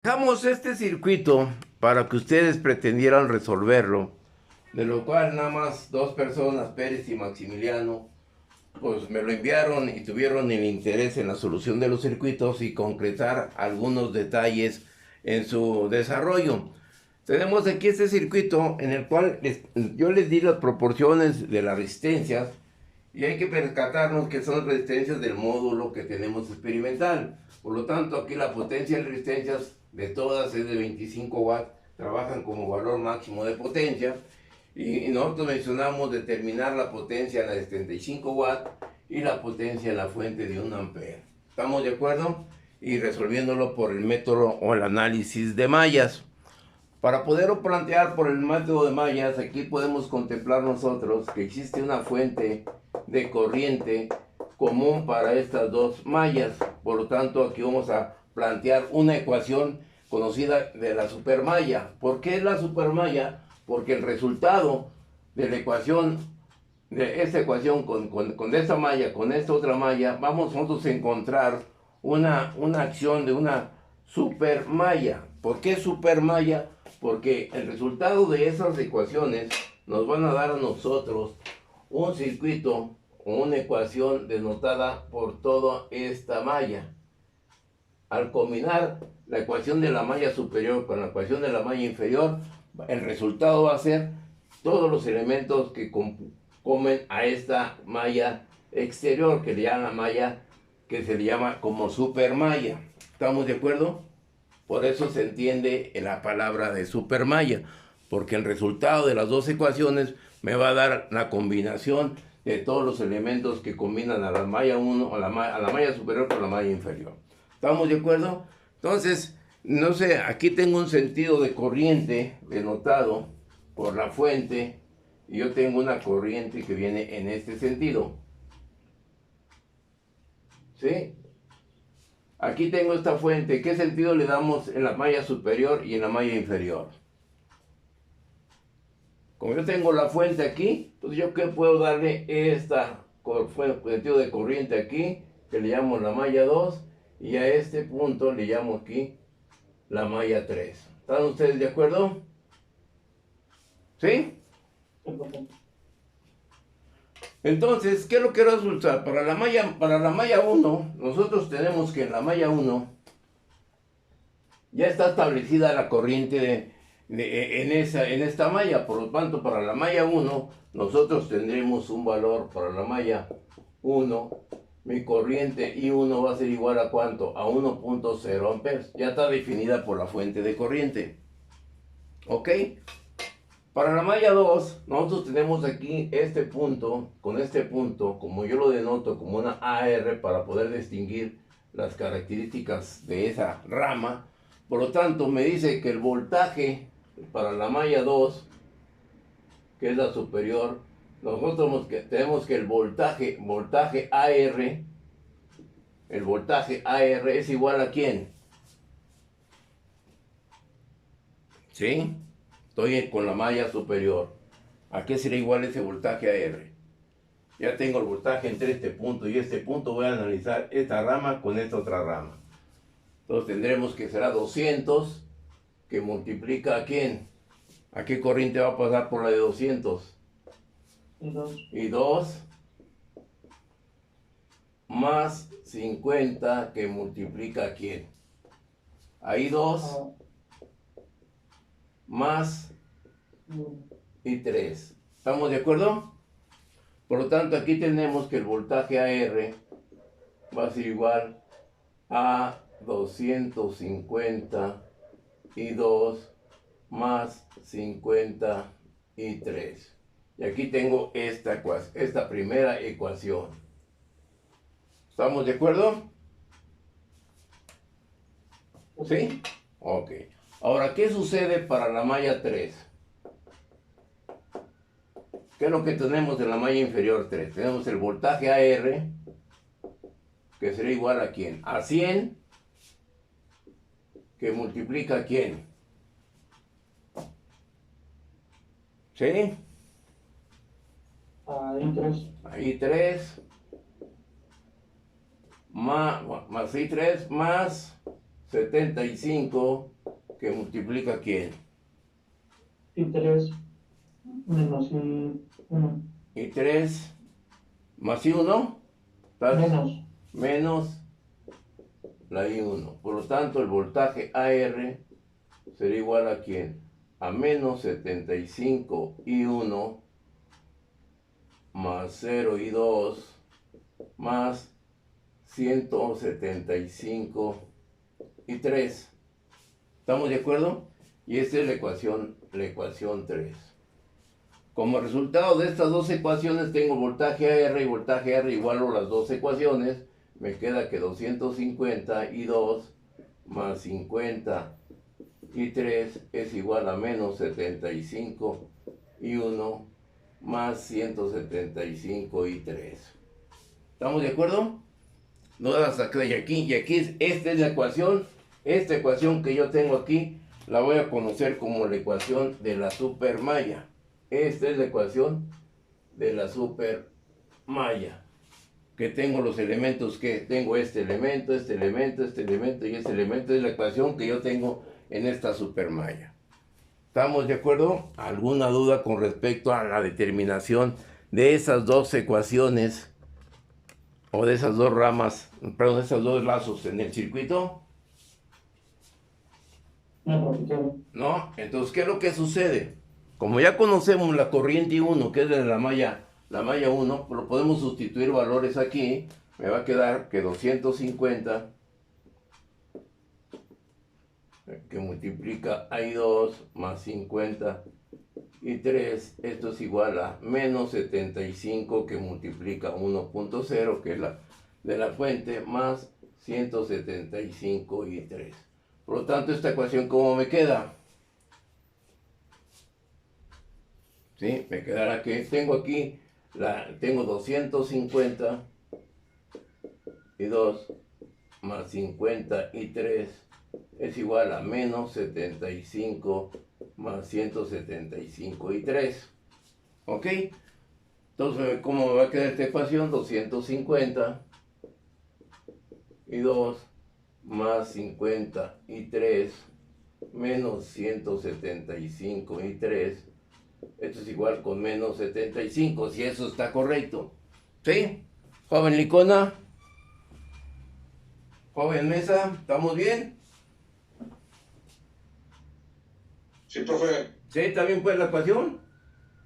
Dejamos este circuito para que ustedes pretendieran resolverlo, de lo cual nada más dos personas, Pérez y Maximiliano, pues me lo enviaron y tuvieron el interés en la solución de los circuitos y concretar algunos detalles en su desarrollo. Tenemos aquí este circuito en el cual yo les di las proporciones de las resistencias y hay que percatarnos que son resistencias del módulo que tenemos experimental. Por lo tanto, aquí la potencia de resistencias de todas es de 25 watts, trabajan como valor máximo de potencia. Y nosotros mencionamos determinar la potencia en la de 75 watts y la potencia en la fuente de 1 ampere. ¿Estamos de acuerdo? Y resolviéndolo por el método o el análisis de mallas. Para poderlo plantear por el método de mallas, aquí podemos contemplar nosotros que existe una fuente de corriente común para estas dos mallas. Por lo tanto, aquí vamos a plantear una ecuación conocida de la supermalla. ¿Por qué la supermalla? Porque el resultado de la ecuación, de esta ecuación con esta malla, con esta otra malla, vamos nosotros a encontrar una acción de una supermalla. ¿Por qué supermalla? Porque el resultado de esas ecuaciones nos van a dar a nosotros un circuito o una ecuación denotada por toda esta malla. Al combinar la ecuación de la malla superior con la ecuación de la malla inferior, el resultado va a ser todos los elementos que comen a esta malla exterior, que le llaman la malla, que se le llama como supermalla. ¿Estamos de acuerdo? Por eso se entiende la palabra de supermalla, porque el resultado de las dos ecuaciones me va a dar la combinación de todos los elementos que combinan a la malla 1, a la malla superior con la malla inferior. ¿Estamos de acuerdo? Entonces, no sé, aquí tengo un sentido de corriente denotado por la fuente y yo tengo una corriente que viene en este sentido. ¿Sí? Aquí tengo esta fuente. ¿Qué sentido le damos en la malla superior y en la malla inferior? Como yo tengo la fuente aquí, entonces yo qué puedo darle esta sentido de corriente aquí, que le llamo la malla 2, y a este punto le llamo aquí la malla 3. ¿Están ustedes de acuerdo? ¿Sí? Entonces, ¿qué es lo que resulta? Para la malla 1, nosotros tenemos que en la malla 1 ya está establecida la corriente en esta malla. Por lo tanto, para la malla 1, nosotros tendremos un valor para la malla 1. Mi corriente I1 va a ser igual a ¿cuánto? A 1.0 amperes. Ya está definida por la fuente de corriente. ¿Ok? Para la malla 2, nosotros tenemos aquí este punto, con este punto, como yo lo denoto como una AR para poder distinguir las características de esa rama. Por lo tanto, me dice que el voltaje para la malla 2, que es la superior, nosotros tenemos que el voltaje AR es igual a ¿quién? ¿Sí? Estoy con la malla superior. ¿A qué será igual ese voltaje AR? Ya tengo el voltaje entre este punto y este punto. Voy a analizar esta rama con esta otra rama. Entonces tendremos que será 200 que multiplica ¿a quién? ¿A qué corriente va a pasar por la de 200? Y 2 más 50 que multiplica ¿a quién? Ahí 2 más y 3. ¿Estamos de acuerdo? Por lo tanto, aquí tenemos que el voltaje AR va a ser igual a 252 más 53. Y aquí tengo esta primera ecuación. ¿Estamos de acuerdo? ¿Sí? Ok. Ahora, ¿qué sucede para la malla 3? ¿Qué es lo que tenemos en la malla inferior 3? Tenemos el voltaje AR, que será igual a ¿quién? A 100, que multiplica ¿a quién? ¿Sí? Ahí 3. Ahí 3 más I3 más 75 que multiplica ¿quién? Y 3 menos y 1. Y 3 más I1. Menos. Menos la I1. Por lo tanto, el voltaje AR será igual a ¿quién? A menos 75 I1 más 0 I2 más 175 I3. ¿Estamos de acuerdo? Y esta es la ecuación 3. Como resultado de estas dos ecuaciones tengo voltaje AR y voltaje R igual a las dos ecuaciones. Me queda que 250 I2 más 50 I3 es igual a menos 75 I1 más 175 I3. ¿Estamos de acuerdo? No hasta aquí. Y aquí esta es la ecuación. Esta ecuación que yo tengo aquí la voy a conocer como la ecuación de la supermalla. Esta es la ecuación de la supermalla. Que tengo los elementos que tengo este elemento, este elemento, este elemento y este elemento. Es la ecuación que yo tengo en esta supermalla. ¿Estamos de acuerdo? ¿Alguna duda con respecto a la determinación de esas dos ecuaciones o de esas dos ramas, perdón, de esos dos lazos en el circuito? No, entonces, ¿qué es lo que sucede? Como ya conocemos la corriente I1, que es de la malla 1, pues lo podemos sustituir valores aquí. Me va a quedar que 250 que multiplica I2 más 50 y 3, esto es igual a menos 75 que multiplica 1.0, que es la de la fuente, más 175 y 3. Por lo tanto, esta ecuación, ¿cómo me queda? ¿Sí? Me quedará que tengo aquí, tengo 250 y 2 más 50 y 3 es igual a menos 75 más 175 y 3. ¿Ok? Entonces, ¿cómo me va a quedar esta ecuación? 250 y 2 más 50 y 3 menos 175 y 3. Esto es igual con menos 75, si eso está correcto. ¿Sí? Joven Licona. Joven Mesa, ¿estamos bien? Sí, profe. ¿Sí? ¿También pues la ecuación?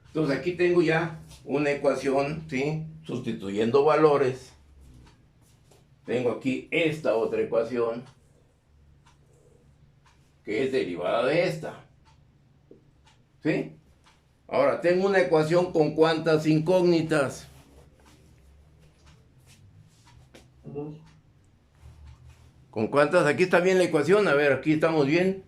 Entonces aquí tengo ya una ecuación, ¿sí? Sustituyendo valores. Tengo aquí esta otra ecuación, que es derivada de esta. ¿Sí? Ahora, tengo una ecuación con ¿cuántas incógnitas? 2. ¿Con cuántas? Aquí está bien la ecuación. A ver, aquí estamos bien.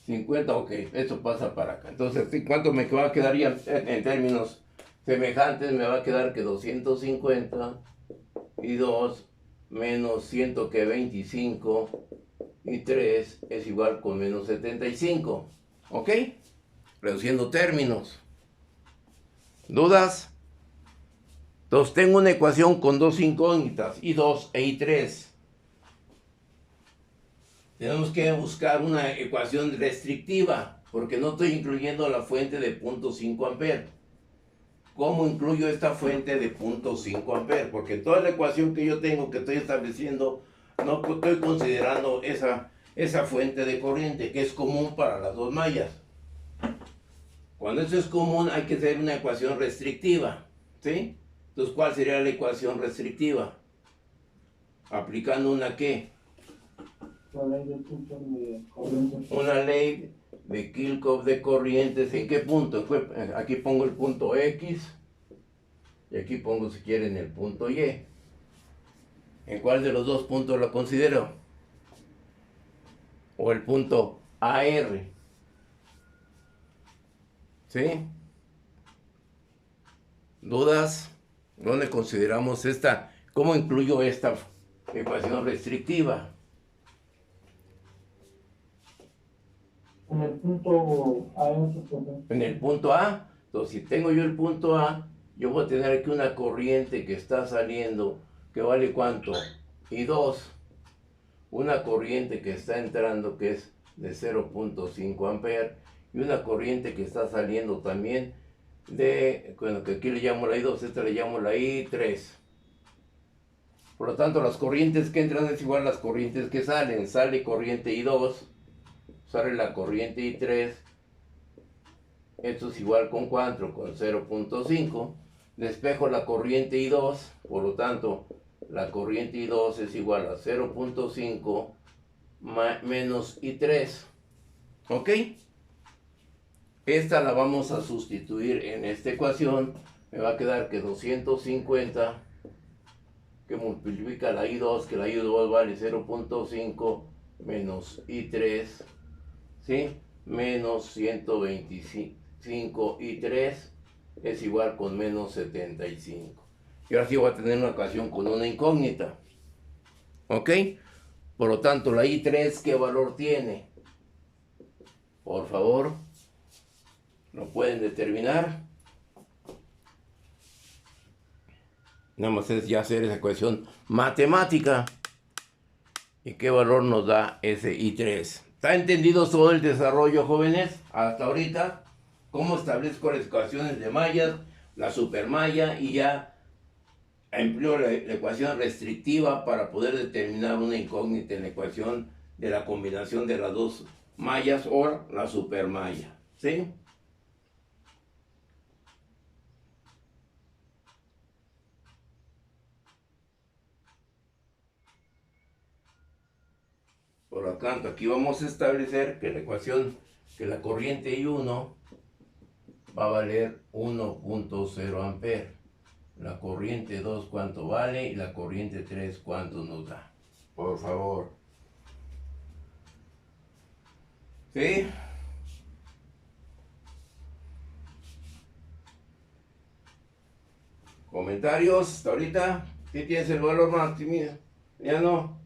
50, ok. Esto pasa para acá. Entonces, ¿cuánto me va a quedar ya en términos semejantes? Me va a quedar que 250 y 2 menos 125 y 3 es igual con menos 75. ¿Ok? Reduciendo términos. ¿Dudas? Entonces tengo una ecuación con dos incógnitas, I2 e I3. Tenemos que buscar una ecuación restrictiva, porque no estoy incluyendo la fuente de 0.5 amperes. ¿Cómo incluyo esta fuente de 0.5 amperes? Porque toda la ecuación que yo tengo, que estoy estableciendo, no estoy considerando esa fuente de corriente, que es común para las dos mallas. Cuando eso es común, hay que hacer una ecuación restrictiva, ¿sí? Entonces, ¿cuál sería la ecuación restrictiva? Aplicando una ¿qué? La ley de Kirchhoff de corrientes. Una ley de Kirchhoff de corrientes. ¿En qué punto? Aquí pongo el punto X y aquí pongo, si quieren, el punto Y. ¿En cuál de los dos puntos lo considero? O el punto AR. ¿Sí? ¿Dudas? ¿Dónde consideramos esta? ¿Cómo incluyo esta ecuación restrictiva? En el punto A. En el punto A. Entonces, si tengo yo el punto A, yo voy a tener aquí una corriente que está saliendo, que vale ¿cuánto? I2 una corriente que está entrando que es de 0.5 amperes y una corriente que está saliendo también de, bueno, que aquí le llamo la I2, esta le llamo la I3. Por lo tanto, las corrientes que entran es igual a las corrientes que salen. Sale corriente I2, sale la corriente I3. Esto es igual con 4, con 0.5. Despejo la corriente I2, por lo tanto, la corriente I2 es igual a 0.5 menos I3. ¿Ok? Esta la vamos a sustituir en esta ecuación. Me va a quedar que 250 que multiplica la I2, que la I2 vale 0.5 menos I3, ¿sí? Menos 125 I3 es igual con menos 75. Y ahora sí voy a tener una ecuación con una incógnita. ¿Ok? Por lo tanto, la I3, ¿qué valor tiene? Por favor, ¿lo pueden determinar? Nada más es ya hacer esa ecuación matemática. ¿Y qué valor nos da ese I3? ¿Está entendido todo el desarrollo, jóvenes? Hasta ahorita, cómo establezco las ecuaciones de mallas, la supermalla, y ya empleo la ecuación restrictiva para poder determinar una incógnita en la ecuación de la combinación de las dos mallas o la supermalla. ¿Sí? Por lo tanto, aquí vamos a establecer que la ecuación, que la corriente I1 va a valer 1.0 amperes. La corriente 2 cuánto vale y la corriente 3 cuánto nos da. Por favor. ¿Sí? ¿Comentarios hasta ahorita? ¿Sí tienes el valor máximo? Ya no.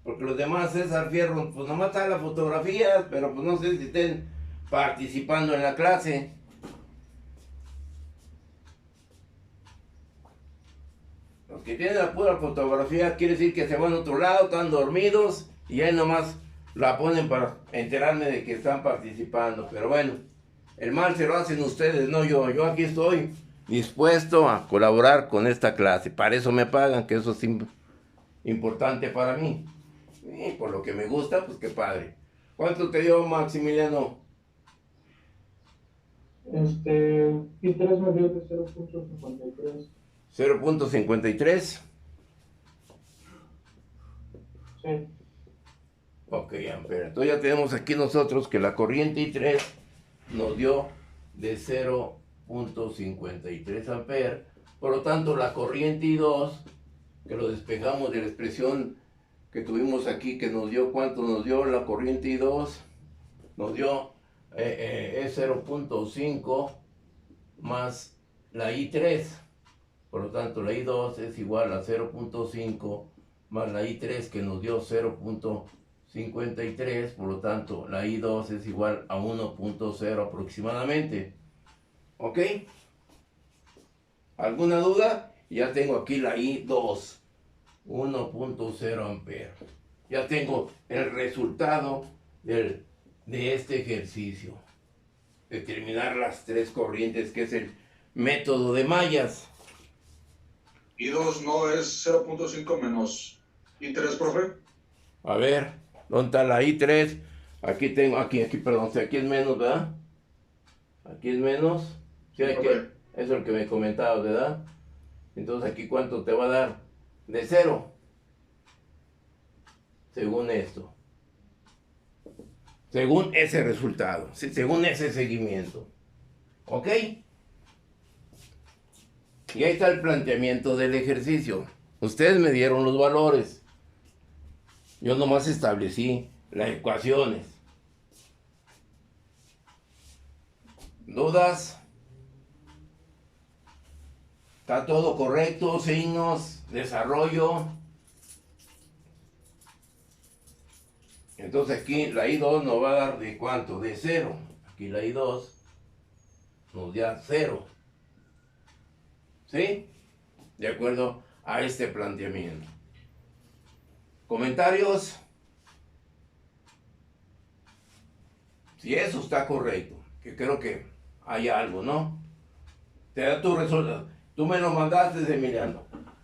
Porque los demás, César Fierro, pues nomás están las fotografías, pero pues no sé si estén participando en la clase. Los que tienen la pura fotografía quiere decir que se van a otro lado, están dormidos y ahí nomás la ponen para enterarme de que están participando. Pero bueno, el mal se lo hacen ustedes, no yo. Yo aquí estoy dispuesto a colaborar con esta clase. Para eso me pagan, que eso es importante para mí. Y por lo que me gusta, pues qué padre. ¿Cuánto te dio, Maximiliano? I3 me dio de 0.53. 0.53. Sí. Ok, amperes. Entonces ya tenemos aquí nosotros que la corriente I3 nos dio de 0.53 amperes. Por lo tanto, la corriente I2, que lo despejamos de la expresión que tuvimos aquí, que nos dio, ¿cuánto nos dio la corriente I2? Nos dio 0.5 más la I3. Por lo tanto, la I2 es igual a 0.5 más la I3 que nos dio 0.53. Por lo tanto, la I2 es igual a 1.0 aproximadamente. ¿Ok? ¿Alguna duda? Ya tengo aquí la I2. 1.0 amperes. Ya tengo el resultado de este ejercicio. Determinar las tres corrientes, que es el método de mallas. I2 no es 0.5 menos I3, profe. A ver, ¿dónde está la I3? Aquí tengo, perdón, si aquí es menos, ¿verdad? Aquí es menos. Sí, aquí, eso es lo que me comentabas, ¿verdad? Entonces aquí, ¿cuánto te va a dar? De 0. Según esto. Según ese resultado. ¿Sí? Según ese seguimiento. ¿Ok? Y ahí está el planteamiento del ejercicio. Ustedes me dieron los valores. Yo nomás establecí las ecuaciones. ¿Dudas? ¿Está todo correcto? Signos, desarrollo. Entonces aquí la I2 nos va a dar de cuánto? De 0. Aquí la I2 nos da 0. ¿Sí? De acuerdo a este planteamiento. ¿Comentarios? Si eso está correcto, que creo que hay algo, ¿no? Te da tu resultado. Tú me lo mandaste,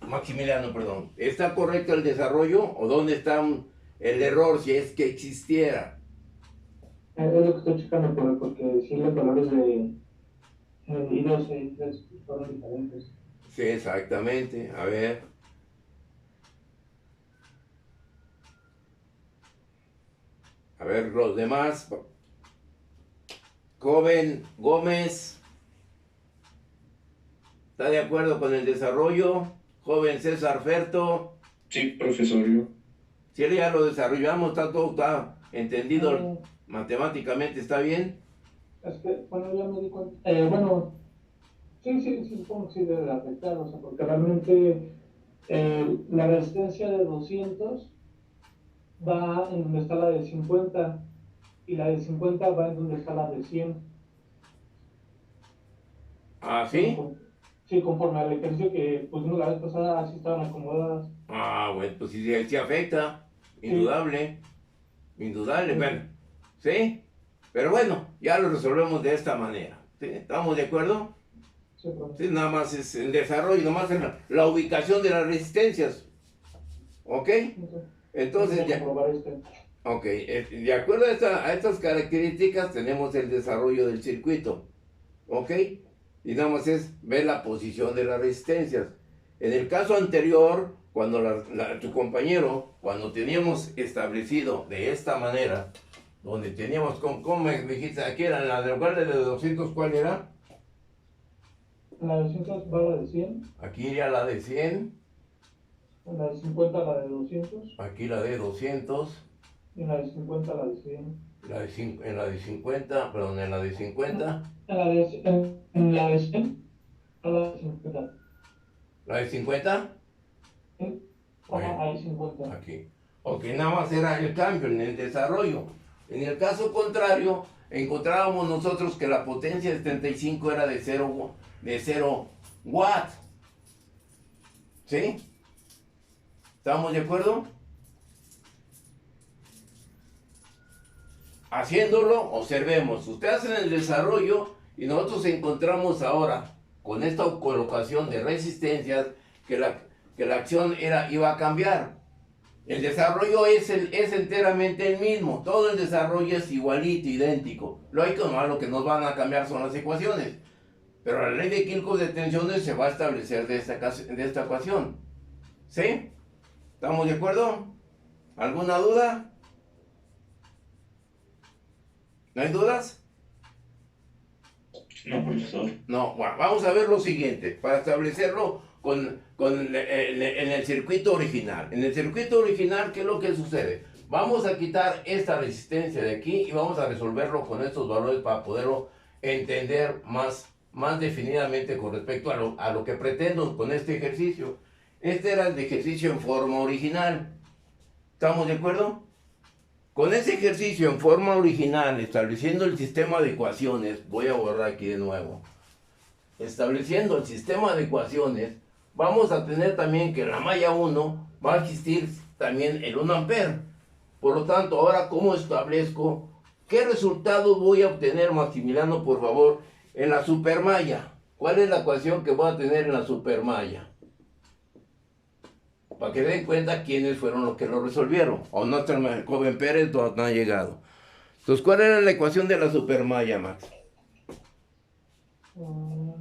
Maximiliano, perdón. ¿Está correcto el desarrollo o dónde está el error si es que existiera? Es lo que estoy checando, porque sí los valores de I2 e I3 fueron diferentes. Sí, exactamente. A ver. A ver, los demás. Joven Gómez. ¿Está de acuerdo con el desarrollo? Joven César Ferto. Sí, profesor, yo. Si él ya lo desarrollamos, está entendido Eh, matemáticamente, ¿está bien? Es que, bueno, ya me di cuenta. Bueno, sí, supongo que sí debe afectar, o sea, porque realmente la resistencia de 200 va en donde está la de 50 y la de 50 va en donde está la de 100. ¿Ah, sí? Sí, conforme al ejercicio que pusimos la vez pasada, así estaban acomodadas. Ah, bueno, pues sí afecta. Sí. Indudable. Indudable, Sí. bueno. ¿Sí? Pero bueno, ya lo resolvemos de esta manera. ¿Sí? ¿Estamos de acuerdo? Sí, profe. Sí, nada más es el desarrollo, nada más es la ubicación de las resistencias. ¿Ok? Entonces ya. Comprobar este. Ok, de acuerdo a estas características tenemos el desarrollo del circuito. ¿Ok? Y nada más es ver la posición de las resistencias. En el caso anterior, cuando tu compañero, cuando teníamos establecido de esta manera, donde teníamos, ¿cómo me dijiste? Aquí era la del lugar de 200, ¿cuál era? En la de 200 va la de 100, Aquí iría la de 100, en la de 50 la de 200 aquí la de 200, y en la de 50 la de 100. en la de 50, perdón, en la de 50, En la de 100 a la de 50. la de 50, ¿Sí? Bueno. Ahí 50. aquí. Ok, nada más era el cambio en el desarrollo. En el caso contrario, encontrábamos nosotros que la potencia de 75 era de 0 watts. ¿Sí? ¿Estamos de acuerdo? Haciéndolo, observemos. Ustedes hacen el desarrollo y nosotros encontramos ahora, con esta colocación de resistencias, que la acción iba a cambiar. El desarrollo es enteramente el mismo. Todo el desarrollo es igualito, idéntico. Lo que nos van a cambiar son las ecuaciones. Pero la ley de Kirchhoff de tensiones se va a establecer de esta ecuación. ¿Sí? ¿Estamos de acuerdo? ¿Alguna duda? ¿No hay dudas? No, profesor. No, bueno, vamos a ver lo siguiente, para establecerlo en el circuito original. En el circuito original, ¿qué es lo que sucede? Vamos a quitar esta resistencia de aquí y vamos a resolverlo con estos valores para poderlo entender más definidamente con respecto a lo que pretendo con este ejercicio. Este era el ejercicio en forma original. ¿Estamos de acuerdo? Con ese ejercicio en forma original, estableciendo el sistema de ecuaciones, voy a borrar aquí de nuevo, estableciendo el sistema de ecuaciones, vamos a tener también que en la malla 1 va a existir también el 1 ampere. Por lo tanto, ahora, ¿cómo establezco? ¿Qué resultado voy a obtener, Maximiliano, por favor, en la supermalla? ¿Cuál es la ecuación que voy a tener en la supermalla? Para que den cuenta quiénes fueron los que lo resolvieron. O no está el joven Pérez, no ha llegado. Entonces, ¿cuál era la ecuación de la supermalla, Max? Bueno,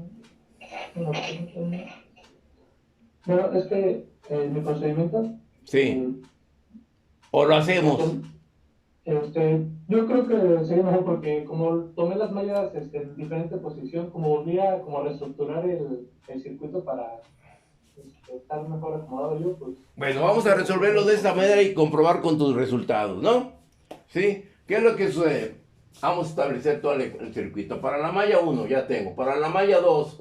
es que mi procedimiento. Sí. ¿O lo hacemos? Yo creo que sería mejor porque como tomé las mallas en diferente posición, como volvía como a reestructurar el circuito para estar mejor acomodado yo, pues... Bueno, vamos a resolverlo de esta manera y comprobar con tus resultados, ¿no? ¿Sí? ¿Qué es lo que sucede? Vamos a establecer todo el circuito. Para la malla 1 ya tengo. Para la malla 2,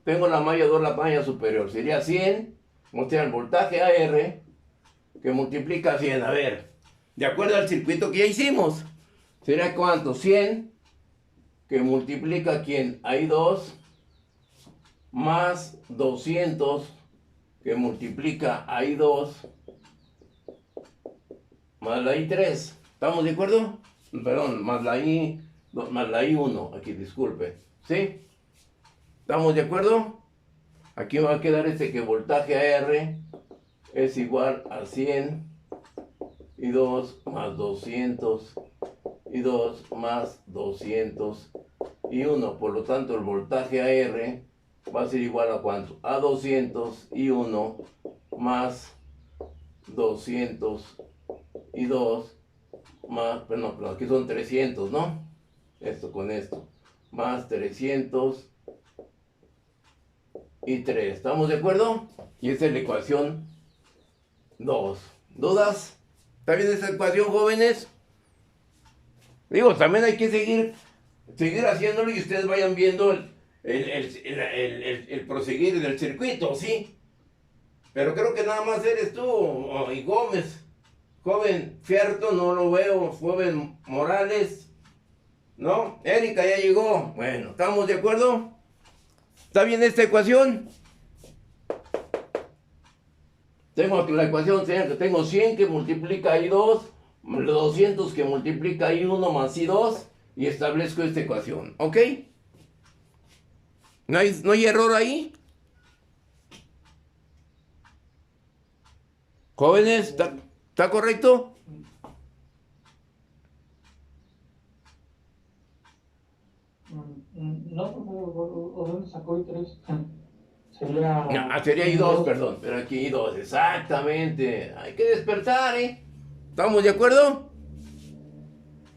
tengo la malla 2, la malla superior. Sería 100, mostrar el voltaje AR, que multiplica 100. A ver, de acuerdo al circuito que ya hicimos, ¿sería cuánto? 100, que multiplica ¿quién? I2, más 200, que multiplica I2, más la I3. ¿Estamos de acuerdo? perdón, más la I, más la I1, aquí disculpe, ¿sí? ¿Estamos de acuerdo? Aquí me va a quedar que voltaje AR es igual a 100 y 2 más 200 y 2 más 200 y 1. Por lo tanto, el voltaje AR va a ser igual a ¿cuánto? A 200 y 1 más 200 y 2 más, bueno, pero aquí son 300, ¿no? Esto con esto. Más 300 y 3. ¿Estamos de acuerdo? Y esa es la ecuación 2. ¿Dudas? ¿Está bien esa ecuación, jóvenes? Digo, también hay que seguir haciéndolo y ustedes vayan viendo el proseguir del circuito, ¿sí? Pero creo que nada más eres tú y Gómez. Joven Fierto, no lo veo. Joven Morales, ¿no? Erika ya llegó. Bueno, ¿estamos de acuerdo? ¿Está bien esta ecuación? Tengo la ecuación, que tengo 100 que multiplica I2, 200 que multiplica I1 más I2 y establezco esta ecuación, ¿ok? ¿No hay error ahí? Jóvenes, ¿está correcto? No, ¿o dónde sacó I3? Sería... No, sería I2, perdón, pero aquí I2, exactamente. Hay que despertar, ¿eh? ¿Estamos de acuerdo?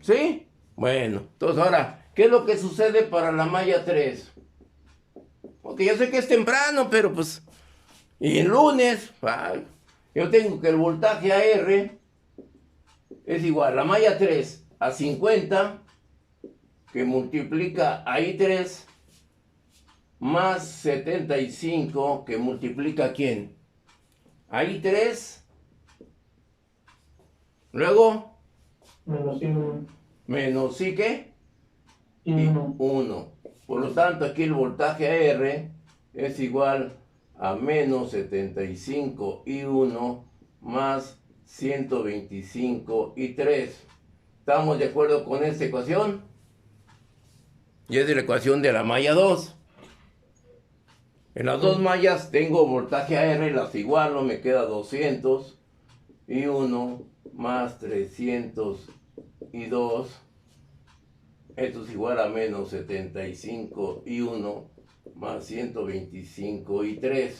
¿Sí? Bueno, entonces ahora, ¿qué es lo que sucede para la malla 3? Porque yo sé que es temprano, pero pues... Y el lunes, yo tengo que el voltaje AR es igual a la malla 3 a 50, que multiplica a I3, más 75, que multiplica ¿a quién? A I3, luego... Menos I1. Menos ¿sí qué? I1. 1. Por lo tanto, aquí el voltaje AR es igual a menos 75 I1 más 125 I3. ¿Estamos de acuerdo con esta ecuación? Y es de la ecuación de la malla 2. En las dos mallas tengo voltaje AR, las igualo, me queda 200 I1 más 300 I2. Esto es igual a menos 75 I1 más 125 I3.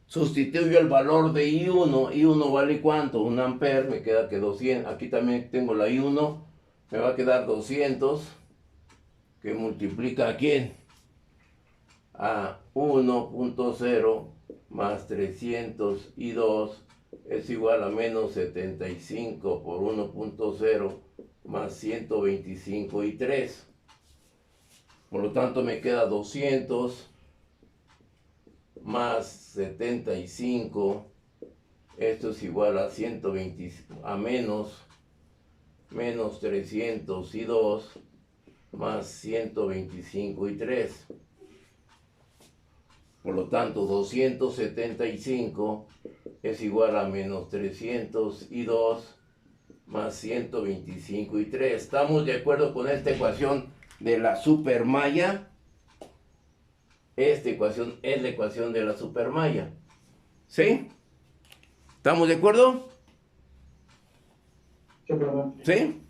Sustituyo el valor de I1. I1 vale ¿cuánto? 1 ampere, me queda que 200. Aquí también tengo la I1. Me va a quedar 200. Que multiplica ¿a quién? A 1.0 más 300 I2 es igual a menos 75 por 1.0 más 125 I3. Por lo tanto me queda 200 más 75. Esto es igual a 120, a menos 300 I2 más 125 I3. Por lo tanto, 275 es igual a menos 300 I2 más 125 I3. ¿Estamos de acuerdo con esta ecuación de la supermalla? Esta ecuación es la ecuación de la supermalla. ¿Sí? ¿Estamos de acuerdo? Sí, perdón. ¿Sí?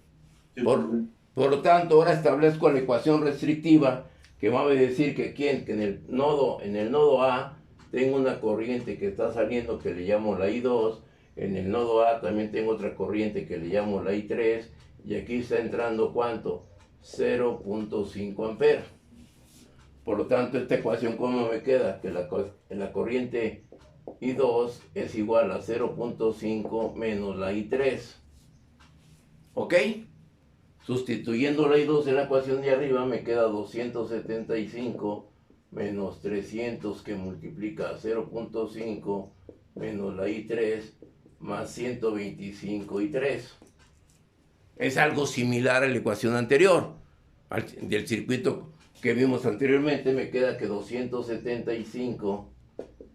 Por lo tanto, ahora establezco la ecuación restrictiva que va a decir que en el nodo A tengo una corriente que está saliendo que le llamo la I2, en el nodo A también tengo otra corriente que le llamo la I3 y aquí está entrando ¿cuánto? 0.5 amperes. Por lo tanto, esta ecuación ¿cómo me queda? Que la corriente I2 es igual a 0.5 menos la I3. ¿Ok? Sustituyendo la I2 en la ecuación de arriba me queda 275 menos 300 que multiplica a 0.5 menos la I3 más 125 I3. Es algo similar a la ecuación anterior, del circuito que vimos anteriormente. Me queda que 275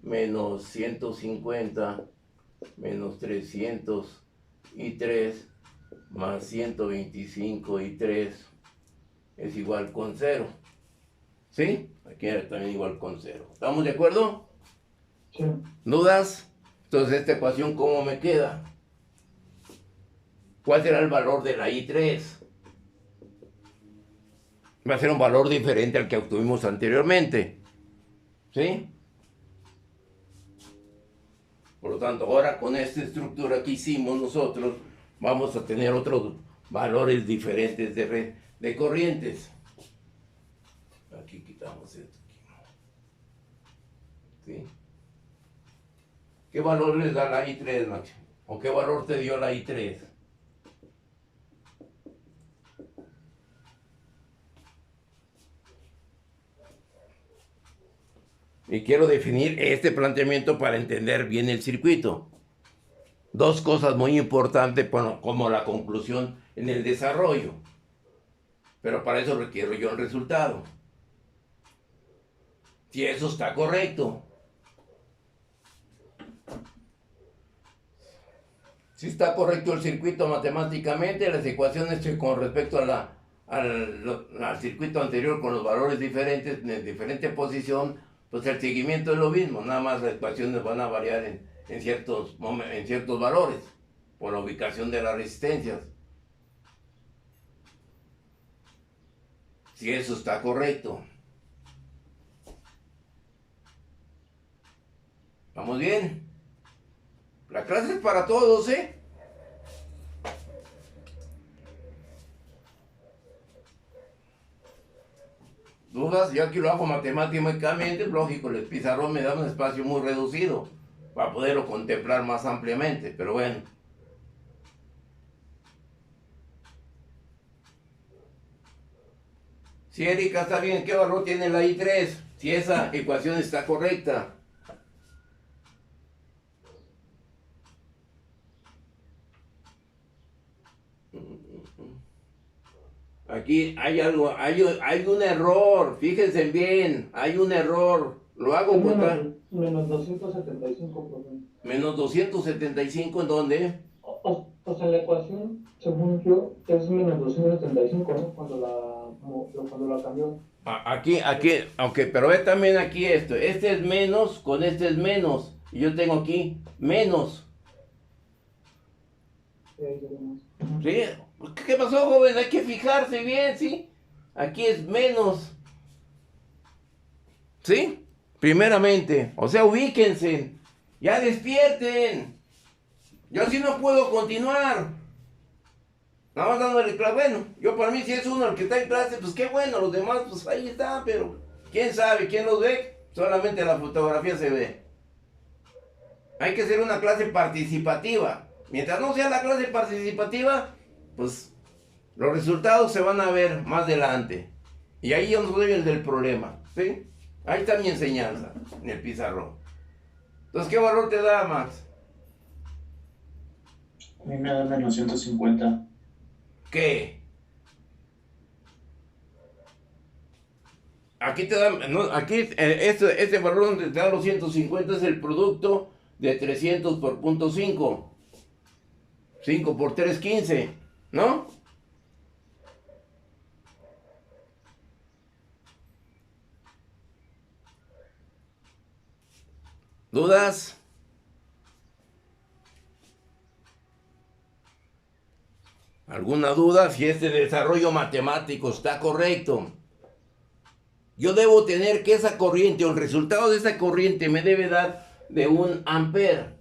menos 150 menos 300 I3 más 125 y 3 es igual con 0. ¿Sí? Aquí era también igual con 0. ¿Estamos de acuerdo? Sí. ¿Dudas? Entonces, esta ecuación, ¿cómo me queda? ¿Cuál será el valor de la I3? Va a ser un valor diferente al que obtuvimos anteriormente. ¿Sí? Por lo tanto, ahora con esta estructura que hicimos nosotros, vamos a tener otros valores diferentes de corrientes. Aquí quitamos esto. ¿Sí? ¿Qué valor les da la I3, Máximo? ¿O qué valor te dio la I3? Y quiero definir este planteamiento para entender bien el circuito. Dos cosas muy importantes, bueno, como la conclusión en el desarrollo. Pero para eso requiero yo el resultado. Si eso está correcto. Si está correcto el circuito matemáticamente, las ecuaciones con respecto a al circuito anterior con los valores diferentes, en diferente posición, pues el seguimiento es lo mismo, nada más las ecuaciones van a variar en ciertos valores, por la ubicación de las resistencias. Si eso está correcto. ¿Vamos bien? La clase es para todos, ¿eh? ¿Dudas? Yo aquí lo hago matemáticamente, lógico, el pizarrón me da un espacio muy reducido para poderlo contemplar más ampliamente, pero bueno. Si Erika está bien, ¿qué valor tiene la I3? Si esa ecuación está correcta. Aquí hay algo, hay un error, fíjense bien, hay un error. Lo hago por menos 275%. Menos 275, ¿en dónde? O sea, la ecuación, según yo, es menos 275, ¿no? Cuando la cambió. Aquí, aunque, pero ve también aquí esto. Este es menos, con este es menos. Y yo tengo aquí menos. ¿Sí? ¿Qué pasó, joven? Hay que fijarse bien, ¿sí? Aquí es menos. ¿Sí? Primeramente. O sea, ubíquense. Ya despierten. Yo así no puedo continuar. Nada más dándole clase. Bueno, yo para mí si es uno el que está en clase, pues qué bueno. Los demás, pues ahí están, pero ¿quién sabe? ¿Quién los ve? Solamente la fotografía se ve. Hay que hacer una clase participativa. Mientras no sea la clase participativa, pues los resultados se van a ver más adelante. Y ahí yo no soy el del problema, ¿sí? Ahí está mi enseñanza, en el pizarrón. Entonces, ¿qué valor te da, Max? A mí me da menos 150. ¿Qué? Aquí te da, no, aquí este valor donde te da los 150 es el producto de 300 por punto 5. 5 por 3, 15, ¿no? ¿Dudas? ¿Alguna duda si este desarrollo matemático está correcto? Yo debo tener que esa corriente o el resultado de esa corriente me debe dar de 1 ampere.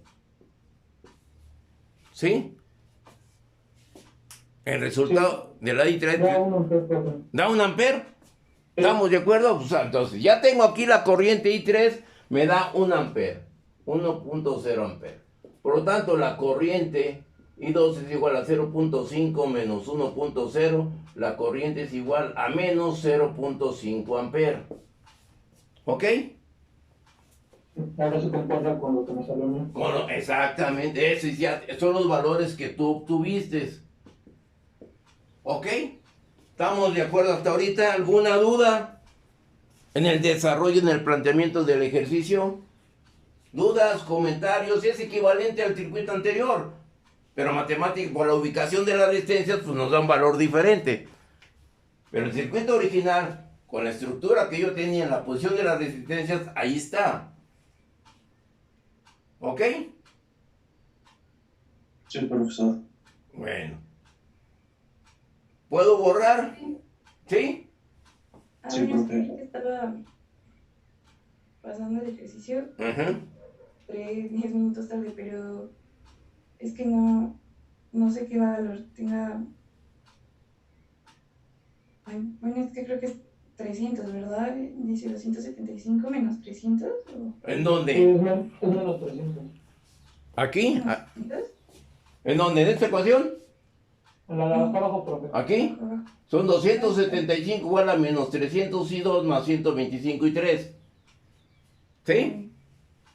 ¿Sí? El resultado de la I3 Da 1 ampere, profe. ¿Da 1 ampere? ¿Estamos de acuerdo? Pues, entonces, ya tengo aquí la corriente I3, me da 1 ampere, 1.0 ampere. Por lo tanto, la corriente I2 es igual a 0.5 menos 1.0, la corriente es igual a menos 0.5 ampere. ¿Ok? Ahora se concuerda con lo que me salió a mí. Exactamente, esos ya son los valores que tú obtuviste. ¿Ok? ¿Estamos de acuerdo hasta ahorita? ¿Alguna duda en el desarrollo, en el planteamiento del ejercicio? ¿Dudas, comentarios? Es equivalente al circuito anterior, Pero matemática, por la ubicación de las resistencias, pues nos da un valor diferente. Pero el circuito original, con la estructura que yo tenía en la posición de las resistencias, ahí está. ¿Ok? Sí, profesor. Bueno. ¿Puedo borrar? ¿Sí? A Sí, ver, profe. es que estaba pasando el ejercicio Ajá. 10 minutos tarde, pero es que no sé qué valor tenga. Ay, bueno, es que creo que es 300, ¿verdad? Dice 275 menos 300 o ¿En Sí, dónde? es menos 300. ¿Aquí? menos 300. ¿En dónde? ¿En esta ecuación? En la de acá abajo, profe. ¿Aquí? Abajo. Son 275 igual a menos 302 más 125 y 3. ¿Sí?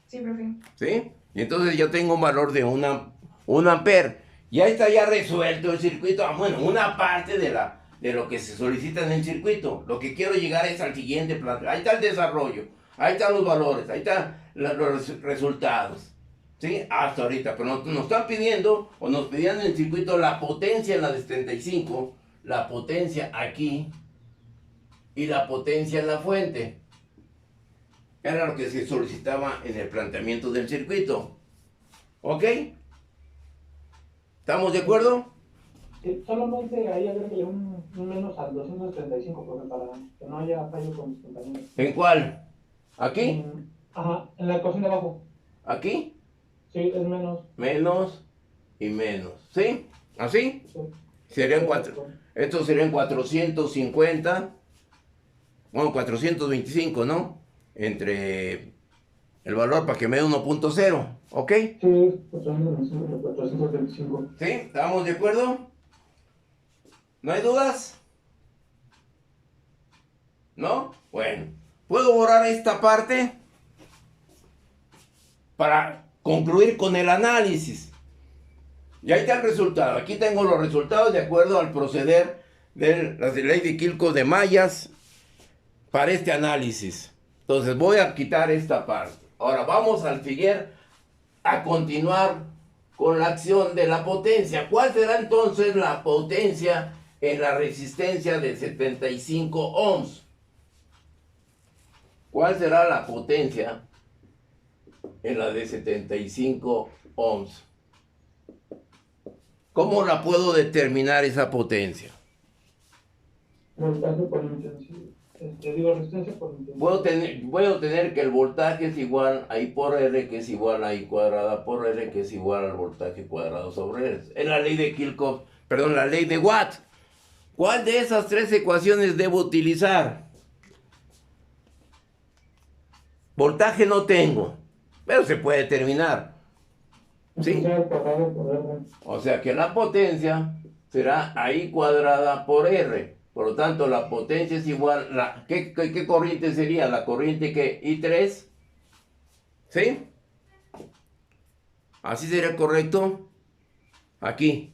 Sí, profe. ¿Sí? Y entonces ya tengo un valor de un ampere. Ya está ya resuelto el circuito. Bueno, una parte de lo que se solicita en el circuito. Lo que quiero llegar es al siguiente plan. Ahí está el desarrollo. Ahí están los valores. Ahí están los resultados. ¿Sí? Hasta ahorita. Pero nos están pidiendo, o nos pedían en el circuito, la potencia en la de 75, la potencia aquí y la potencia en la fuente. Era lo que se solicitaba en el planteamiento del circuito. ¿Ok? ¿Estamos de acuerdo? Sí, solamente ahí agréguele un menos al 235, profe, para que no haya fallo con mis compañeros. ¿En cuál? ¿Aquí? Ajá, en la ecuación de abajo. ¿Aquí? Sí, es menos. Menos y menos. ¿Sí? ¿Así? Sí. Serían estos serían 450. Bueno, 425, ¿no? Entre el valor para que me dé 1.0. ¿Ok? Sí, 435. ¿Sí? ¿Estamos de acuerdo? ¿No hay dudas? ¿No? Bueno. ¿Puedo borrar esta parte? Para concluir con el análisis. Y ahí está el resultado. Aquí tengo los resultados de acuerdo al proceder de la ley de Kirchhoff de mallas para este análisis. Entonces voy a quitar esta parte. Ahora vamos al siguiente a continuar con la acción de la potencia. ¿Cuál será entonces la potencia en la resistencia de 75 ohms? ¿Cuál será la potencia en la de 75 ohms? ¿Cómo la puedo determinar esa potencia? Voltaje por intensidad. Resistencia por intensidad. Puedo tener que el voltaje es igual a I por R, que es igual a I cuadrada por R, que es igual al voltaje cuadrado sobre R. Es la ley de Kirchhoff, perdón, la ley de Watt. ¿Cuál de esas tres ecuaciones debo utilizar? Voltaje no tengo, pero se puede determinar. ¿Sí? Potencial cuadrado por R. O sea que la potencia será I cuadrada por R. Por lo tanto, la potencia es igual, ¿qué corriente sería? La corriente que I3, ¿sí? ¿Así sería correcto? Aquí.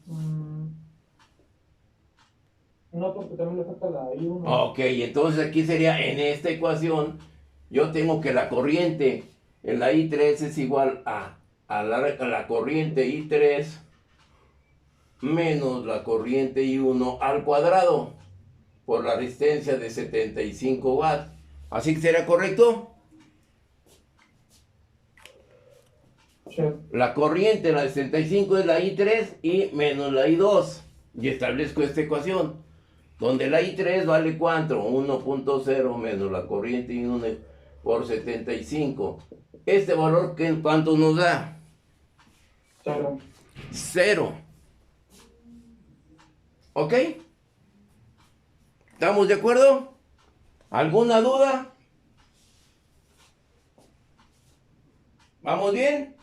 No, porque también le falta la I1. Ok, entonces aquí sería, en esta ecuación, yo tengo que la corriente en la I3 es igual a la corriente I3 menos la corriente I1 al cuadrado, por la resistencia de 75 watts. ¿Así que será correcto? Sí. La corriente, la de 75 es la I3 y menos la I2. Y establezco esta ecuación, donde la I3 vale ¿cuánto? 1.0 menos la corriente I1 por 75. Este valor, ¿cuánto nos da? 0. 0. ¿Ok? ¿Estamos de acuerdo? ¿Alguna duda? ¿Vamos bien?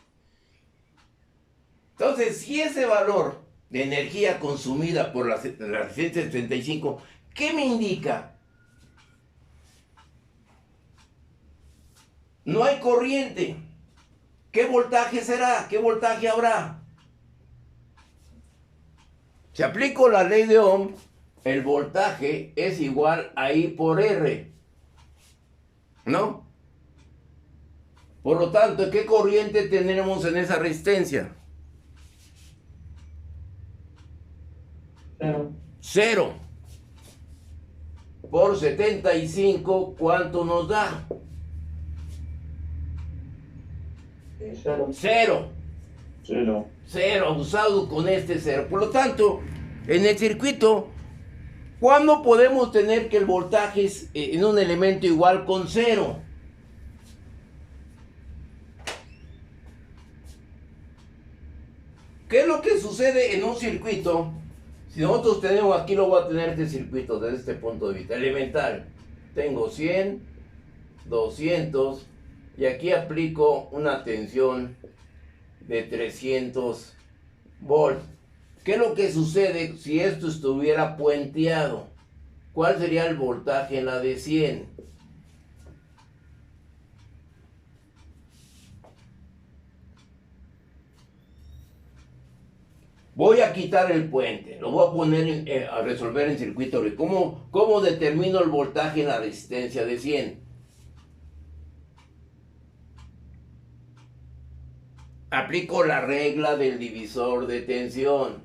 Entonces, si ese valor de energía consumida por la resistencia 75, ¿qué me indica? No hay corriente. ¿Qué voltaje será? ¿Qué voltaje habrá? Si aplico la ley de Ohm, el voltaje es igual a I por R, ¿no? Por lo tanto, ¿qué corriente tenemos en esa resistencia? Cero. 0. Por 75, ¿cuánto nos da? Cero. 0. 0. 0, abusado con este 0. Por lo tanto, en el circuito, ¿cuándo podemos tener que el voltaje es en un elemento igual con 0? ¿Qué es lo que sucede en un circuito? Si nosotros tenemos aquí, lo voy a tener este circuito desde este punto de vista elemental. Tengo 100, 200 y aquí aplico una tensión de 300 volts. ¿Qué es lo que sucede si esto estuviera puenteado? ¿Cuál sería el voltaje en la de 100? Voy a quitar el puente, lo voy a poner a resolver en circuito. ¿Cómo determino el voltaje en la resistencia de 100? Aplico la regla del divisor de tensión,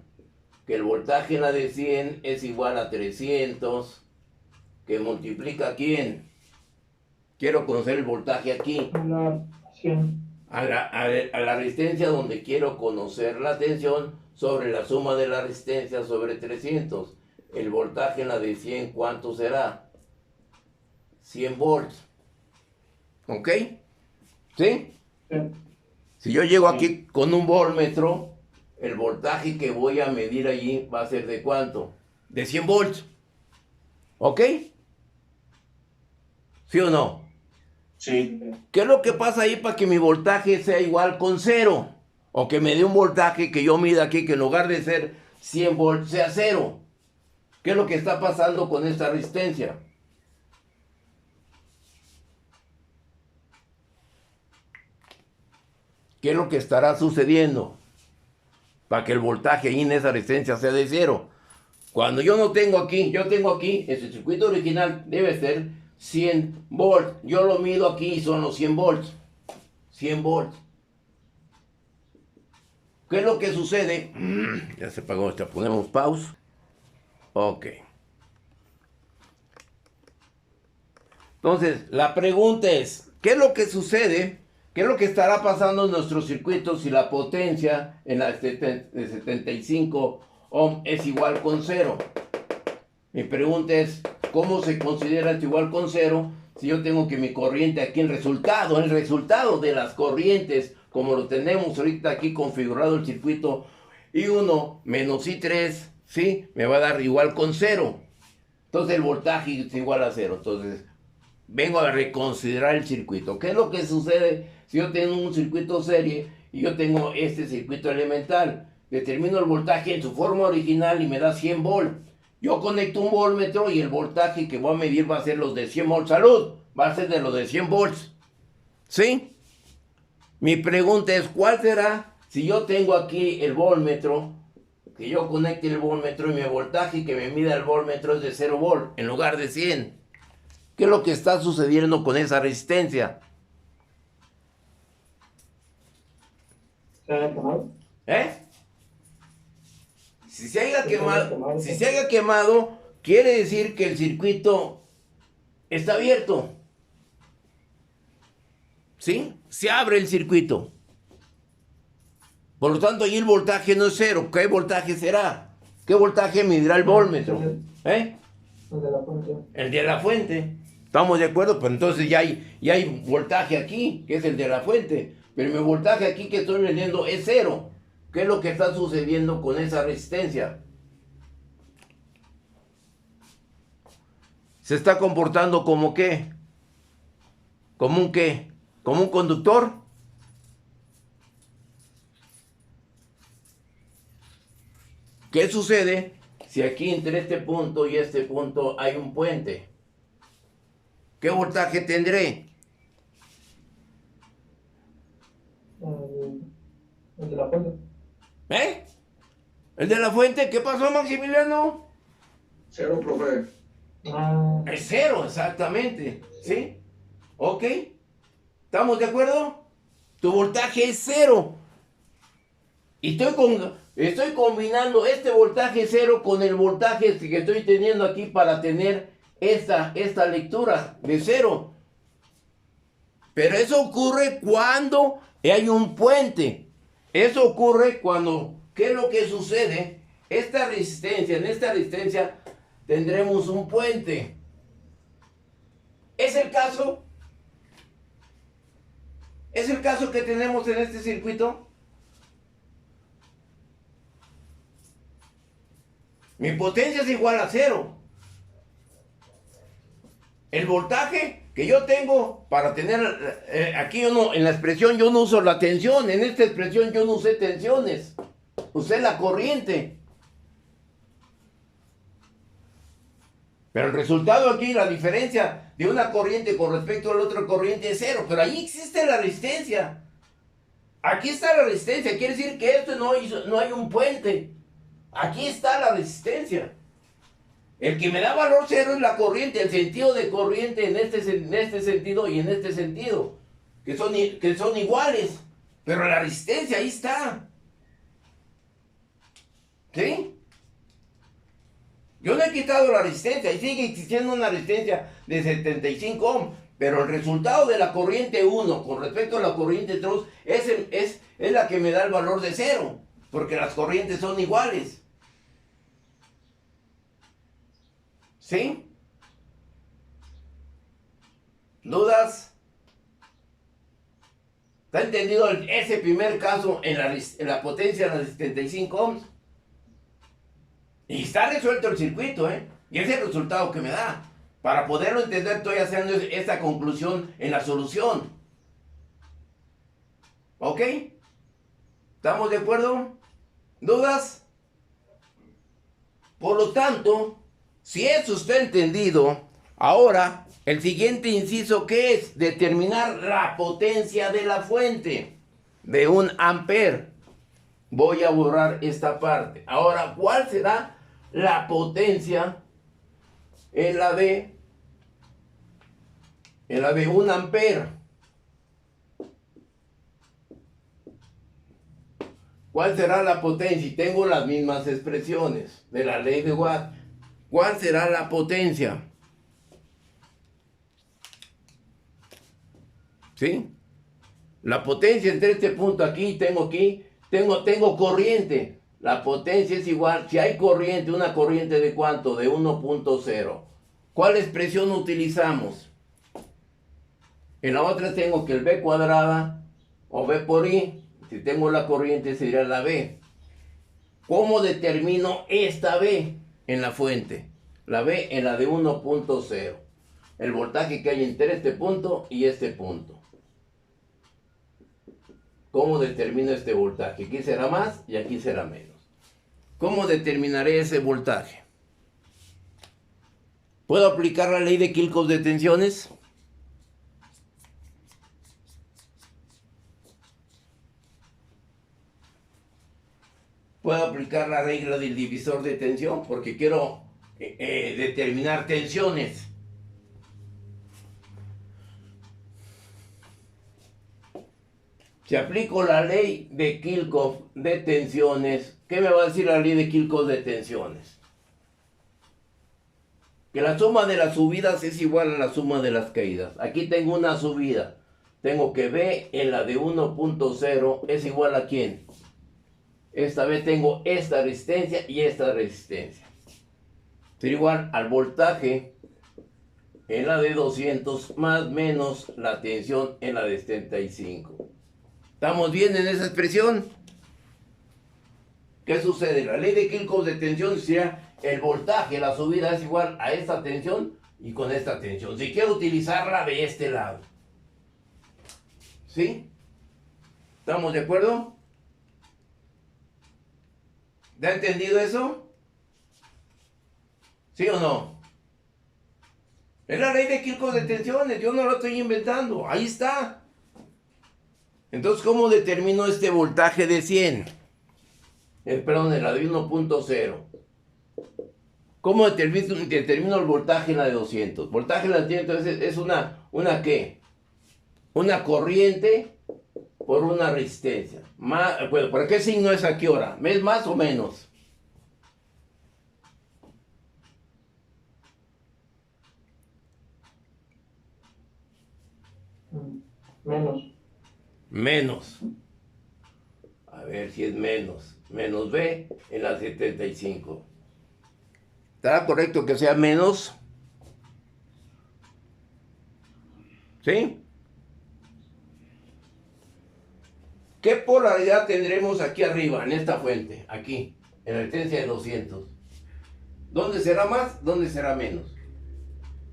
que el voltaje en la de 100 es igual a 300, que multiplica ¿a quién? Quiero conocer el voltaje aquí. La 100. A la resistencia donde quiero conocer la tensión sobre la suma de la resistencia sobre 300. El voltaje en la de 100, ¿cuánto será? 100 volts. ¿Ok? ¿Sí? Sí. Si yo llego aquí con un voltmetro, el voltaje que voy a medir allí va a ser ¿de cuánto? De 100 volts. ¿Ok? ¿Sí o no? Sí. ¿Qué es lo que pasa ahí para que mi voltaje sea igual con 0? O que me dé un voltaje que yo mida aquí, que en lugar de ser 100 volts sea 0. ¿Qué es lo que está pasando con esta resistencia? ¿Qué es lo que estará sucediendo para que el voltaje ahí en esa resistencia sea de 0? Cuando yo no tengo aquí, yo tengo aquí, ese circuito original debe ser 100 volts. Yo lo mido aquí y son los 100 volts. 100 volts. ¿Qué es lo que sucede? Ya se apagó esta, ponemos pausa. Ok. Entonces, la pregunta es, ¿qué es lo que sucede? ¿Qué es lo que estará pasando en nuestros circuitos si la potencia en la de 75 ohm es igual con 0? Mi pregunta es, ¿cómo se considera esto igual con 0 si yo tengo que mi corriente aquí, el resultado de las corrientes, como lo tenemos ahorita aquí configurado el circuito, I1 menos I3, ¿sí? Me va a dar igual con 0. Entonces el voltaje es igual a 0. Entonces vengo a reconsiderar el circuito. ¿Qué es lo que sucede si yo tengo un circuito serie y yo tengo este circuito elemental? Determino el voltaje en su forma original y me da 100 volts. Yo conecto un voltmetro y el voltaje que voy a medir va a ser los de 100 volts. ¡Salud! Va a ser de los de 100 volts. ¿Sí? Mi pregunta es, ¿cuál será si yo tengo aquí el voltmetro, que yo conecte el voltmetro y mi voltaje que me mida el voltmetro es de 0 volts en lugar de 100? ¿Qué es lo que está sucediendo con esa resistencia? ¿Se ha quemado? ¿Eh? Si se haya quemado, quiere decir que el circuito está abierto. ¿Sí? Se abre el circuito. Por lo tanto, ahí el voltaje no es 0. ¿Qué voltaje será? ¿Qué voltaje medirá el voltmetro? ¿Eh? El de la fuente. El de la fuente. ¿Estamos de acuerdo? Pues entonces ya hay voltaje aquí, que es el de la fuente. Pero mi voltaje aquí que estoy midiendo es 0. ¿Qué es lo que está sucediendo con esa resistencia? ¿Se está comportando como qué? ¿Como un qué? ¿Como un conductor? ¿Qué sucede si aquí entre este punto y este punto hay un puente? ¿Qué voltaje tendré? El de la fuente. ¿Eh? ¿El de la fuente? ¿Qué pasó, Maximiliano? 0, profe. Ah, Es 0, exactamente. ¿Sí? ¿Ok? ¿Estamos de acuerdo? Tu voltaje es 0. Y estoy combinando este voltaje cero con el voltaje que estoy teniendo aquí para tener esta lectura de cero. Pero eso ocurre cuando hay un puente. Eso ocurre cuando, ¿qué es lo que sucede? En esta resistencia tendremos un puente. ¿Es el caso? ¿Es el caso que tenemos en este circuito? Mi potencia es igual a cero. El voltaje que yo tengo para tener, aquí yo no, en la expresión yo no uso la tensión, en esta expresión yo no usé tensiones, usé la corriente. Pero el resultado aquí, la diferencia de una corriente con respecto a la otra corriente es cero, pero ahí existe la resistencia. Aquí está la resistencia, quiere decir que esto no hay un puente. Aquí está la resistencia. El que me da valor cero es la corriente, el sentido de corriente en este sentido y en este sentido, que son iguales, pero la resistencia ahí está. ¿Sí? Yo no he quitado la resistencia y sigue existiendo una resistencia de 75 ohms, pero el resultado de la corriente 1 con respecto a la corriente 2 es la que me da el valor de cero, porque las corrientes son iguales. ¿Sí? ¿Dudas? ¿Está entendido ese primer caso en la potencia de las 75 ohms? Y está resuelto el circuito, ¿eh? Y ese es el resultado que me da. Para poderlo entender estoy haciendo esta conclusión en la solución. ¿Ok? ¿Estamos de acuerdo? ¿Dudas? Por lo tanto, si eso está entendido, ahora el siguiente inciso, ¿qué es? Determinar la potencia de la fuente de 1 ampere. Voy a borrar esta parte. Ahora, ¿cuál será la potencia en la de 1 ampere? ¿Cuál será la potencia? Y tengo las mismas expresiones de la ley de Watt. ¿Cuál será la potencia? ¿Sí? La potencia entre este punto aquí, tengo corriente. La potencia es igual, si hay corriente, una corriente de ¿cuánto? De 1.0. ¿Cuál expresión utilizamos? En la otra tengo que el B cuadrada o B por I. Si tengo la corriente sería la B. ¿Cómo determino esta B en la fuente? La B en la de 1.0. El voltaje que hay entre este punto y este punto. ¿Cómo determino este voltaje? Aquí será más y aquí será menos. ¿Cómo determinaré ese voltaje? ¿Puedo aplicar la ley de Kirchhoff de tensiones? ¿Puedo aplicar la regla del divisor de tensión? Porque quiero determinar tensiones. Si aplico la ley de Kirchhoff de tensiones, ¿qué me va a decir la ley de Kirchhoff de tensiones? Que la suma de las subidas es igual a la suma de las caídas. Aquí tengo una subida. Tengo que B en la de 1.0 es igual a ¿quién? Esta vez tengo esta resistencia y esta resistencia. Sería igual al voltaje en la de 200 más menos la tensión en la de 75. ¿Estamos bien en esa expresión? ¿Qué sucede? La ley de Kirchhoff de tensión sería el voltaje, la subida es igual a esta tensión y con esta tensión. Si quiero utilizarla de este lado. ¿Sí? ¿Estamos de acuerdo? ¿te ha entendido eso? ¿Sí o no? Es la ley de Kirchhoff de tensiones, yo no lo estoy inventando, ahí está. Entonces, ¿cómo determino este voltaje de 100? Perdón, la de 1.0. ¿Cómo determino el voltaje en la de 200? Voltaje en la de 200 es una ¿qué? Una corriente por una resistencia. Bueno, ¿por qué signo es a qué hora? ¿Es más o menos? Menos. Menos. A ver si es menos. Menos B en la 75. ¿Está correcto que sea menos? ¿Sí? ¿Qué polaridad tendremos aquí arriba, en esta fuente? Aquí, en la resistencia de 200. ¿Dónde será más? ¿Dónde será menos?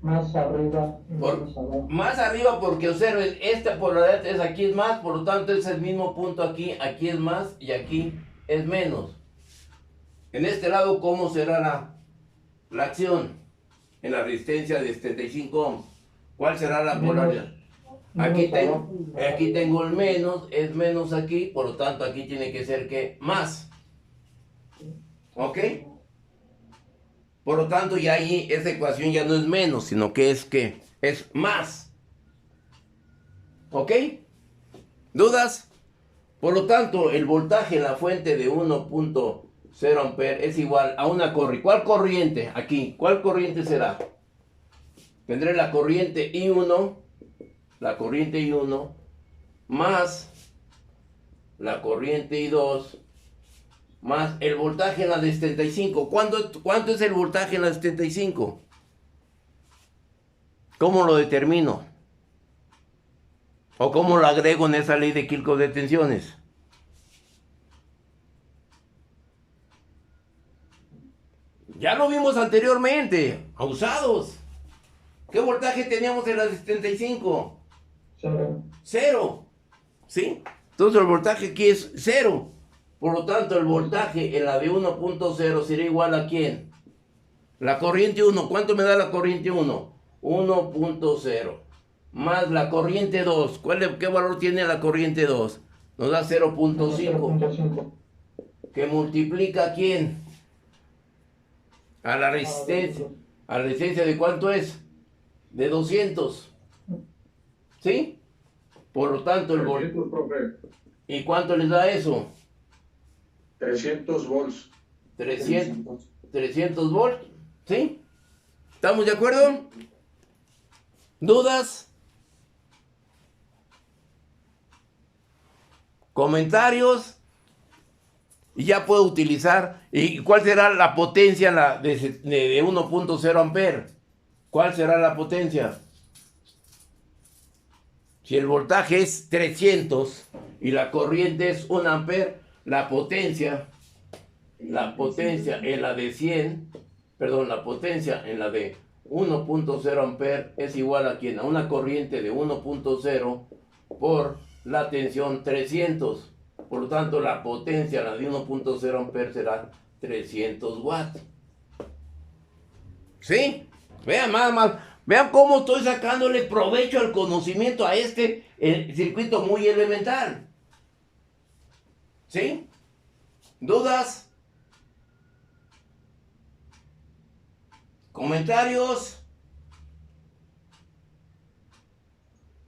Más arriba. Menos abajo. Más arriba porque observen, esta polaridad es aquí es más, por lo tanto es el mismo punto aquí, aquí es más y aquí es menos. En este lado, ¿cómo será la acción? En la resistencia de 75 ohms. ¿Cuál será la polaridad? Aquí tengo el menos, es menos aquí, por lo tanto aquí tiene que ser que más. ¿Ok? Por lo tanto ya ahí esa ecuación ya no es menos, sino que es más. ¿Ok? ¿Dudas? Por lo tanto, el voltaje en la fuente de 1.0 amperes es igual a una corriente. ¿Cuál corriente? Aquí. ¿Cuál corriente será? Tendré la corriente I1, más la corriente I2, más el voltaje en la de 75. ¿Cuánto es el voltaje en la de 75? ¿Cómo lo determino? ¿O cómo lo agrego en esa ley de Kirchhoff de tensiones? Ya lo vimos anteriormente, usados. ¿Qué voltaje teníamos en la de 75? Cero. ¿Sí? Entonces el voltaje aquí es cero. Por lo tanto, el voltaje en la de 1.0 será igual a ¿quién? La corriente 1. ¿Cuánto me da la corriente 1? 1.0. Más la corriente 2. ¿Qué valor tiene la corriente 2? Nos da 0.5. ¿Que multiplica a quién? A la resistencia. ¿A la resistencia de cuánto es? De 200. ¿Sí? Por lo tanto, el 300, profe. ¿Y cuánto les da eso? 300 volts. 300 volts. ¿Sí? ¿Estamos de acuerdo? ¿Dudas? ¿Comentarios? Y ya puedo utilizar. ¿Y cuál será la potencia de 1.0 amperes? ¿Cuál será la potencia? Si el voltaje es 300 y la corriente es 1 ampere, la potencia en la de 100, perdón, la potencia en la de 1.0 ampere es igual a ¿quién? A una corriente de 1.0 por la tensión 300. Por lo tanto, la potencia, la de 1.0 amperes será 300 watts. ¿Sí? Vean más. Vean cómo estoy sacándole provecho al conocimiento a este circuito muy elemental. ¿Sí? ¿Dudas? ¿Comentarios?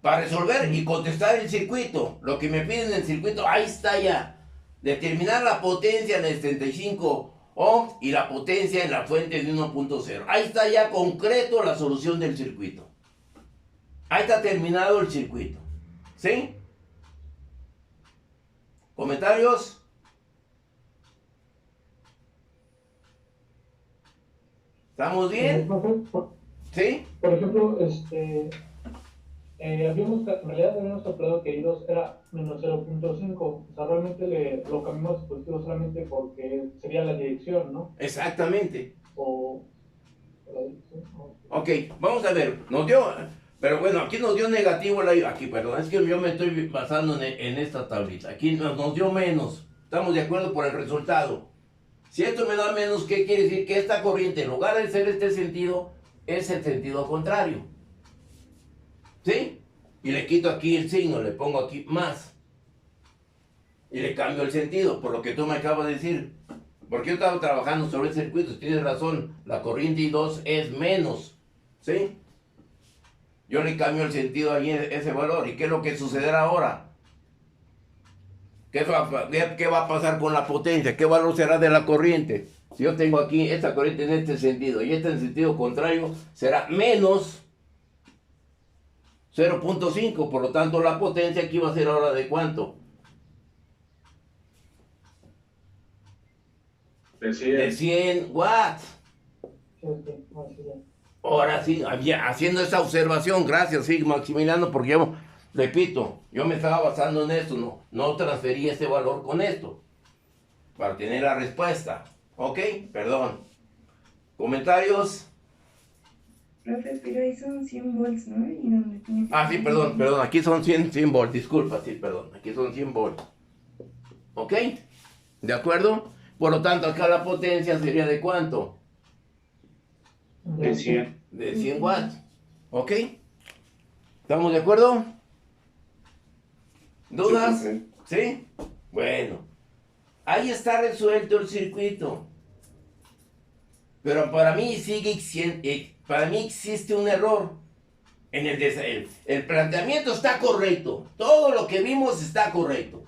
Para resolver y contestar el circuito, lo que me piden en el circuito, ahí está ya. Determinar la potencia en el 75 ohms y la potencia en la fuente de 1.0. Ahí está ya concreto la solución del circuito. Ahí está terminado el circuito. ¿Sí? ¿Comentarios? ¿Estamos bien? ¿Sí? Por ejemplo, en realidad habíamos calculado que I2 era menos 0.5, o sea, realmente lo cambiamos a positivo solamente porque sería la dirección, ¿no? Exactamente. O la dirección. Ok, vamos a ver, pero bueno, aquí nos dio negativo, aquí, perdón, es que yo me estoy basando en esta tablita, aquí nos dio menos, estamos de acuerdo por el resultado. Si esto me da menos, ¿qué quiere decir? Que esta corriente, en lugar de ser este sentido, es el sentido contrario. ¿Sí? Y le quito aquí el signo, le pongo aquí más. Y le cambio el sentido, por lo que tú me acabas de decir. Porque yo estaba trabajando sobre el circuito, tienes razón, la corriente I2 es menos. ¿Sí? Yo le cambio el sentido ahí ese valor. ¿Y qué es lo que sucederá ahora? ¿Qué va a pasar con la potencia? ¿Qué valor será de la corriente? Si yo tengo aquí esta corriente en este sentido y esta en sentido contrario, será menos 0.5. Por lo tanto, la potencia aquí va a ser ahora ¿de cuánto? De 100. De 100 watts. Sí, sí, así es. Ahora sí, haciendo esa observación, gracias, sí, Maximiliano, porque yo, repito, yo me estaba basando en esto, no transferí este valor con esto, para tener la respuesta. Ok, perdón. ¿Comentarios? Profe, pero ahí son 100 volts, ¿no? Y donde tiene que Sí, ser- perdón, aquí son 100 volts, disculpa, sí, perdón, aquí son 100 volts. ¿Ok? ¿De acuerdo? Por lo tanto, acá la potencia sería ¿de cuánto? De 100. De 100 watts. ¿Ok? ¿Estamos de acuerdo? ¿Dudas? Sí, profe. ¿Sí? Bueno, ahí está resuelto el circuito. Pero para mí para mí existe un error. El planteamiento está correcto. Todo lo que vimos está correcto.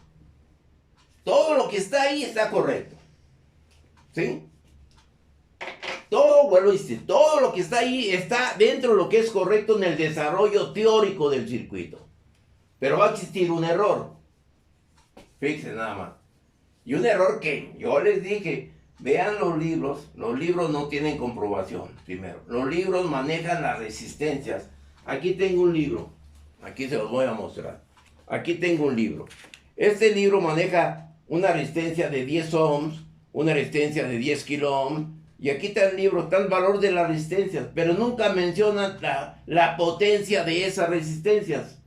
Todo lo que está ahí está correcto. ¿Sí? Todo, vuelvo a decir, todo lo que está ahí está dentro de lo que es correcto en el desarrollo teórico del circuito. Pero va a existir un error. Fíjense nada más. Y un error que yo les dije, vean los libros no tienen comprobación, primero. Los libros manejan las resistencias. Aquí tengo un libro, aquí se los voy a mostrar. Aquí tengo un libro. Este libro maneja una resistencia de 10 ohms, una resistencia de 10 kilo ohms, y aquí está el libro, está el valor de las resistencias, pero nunca mencionan la potencia de esas resistencias.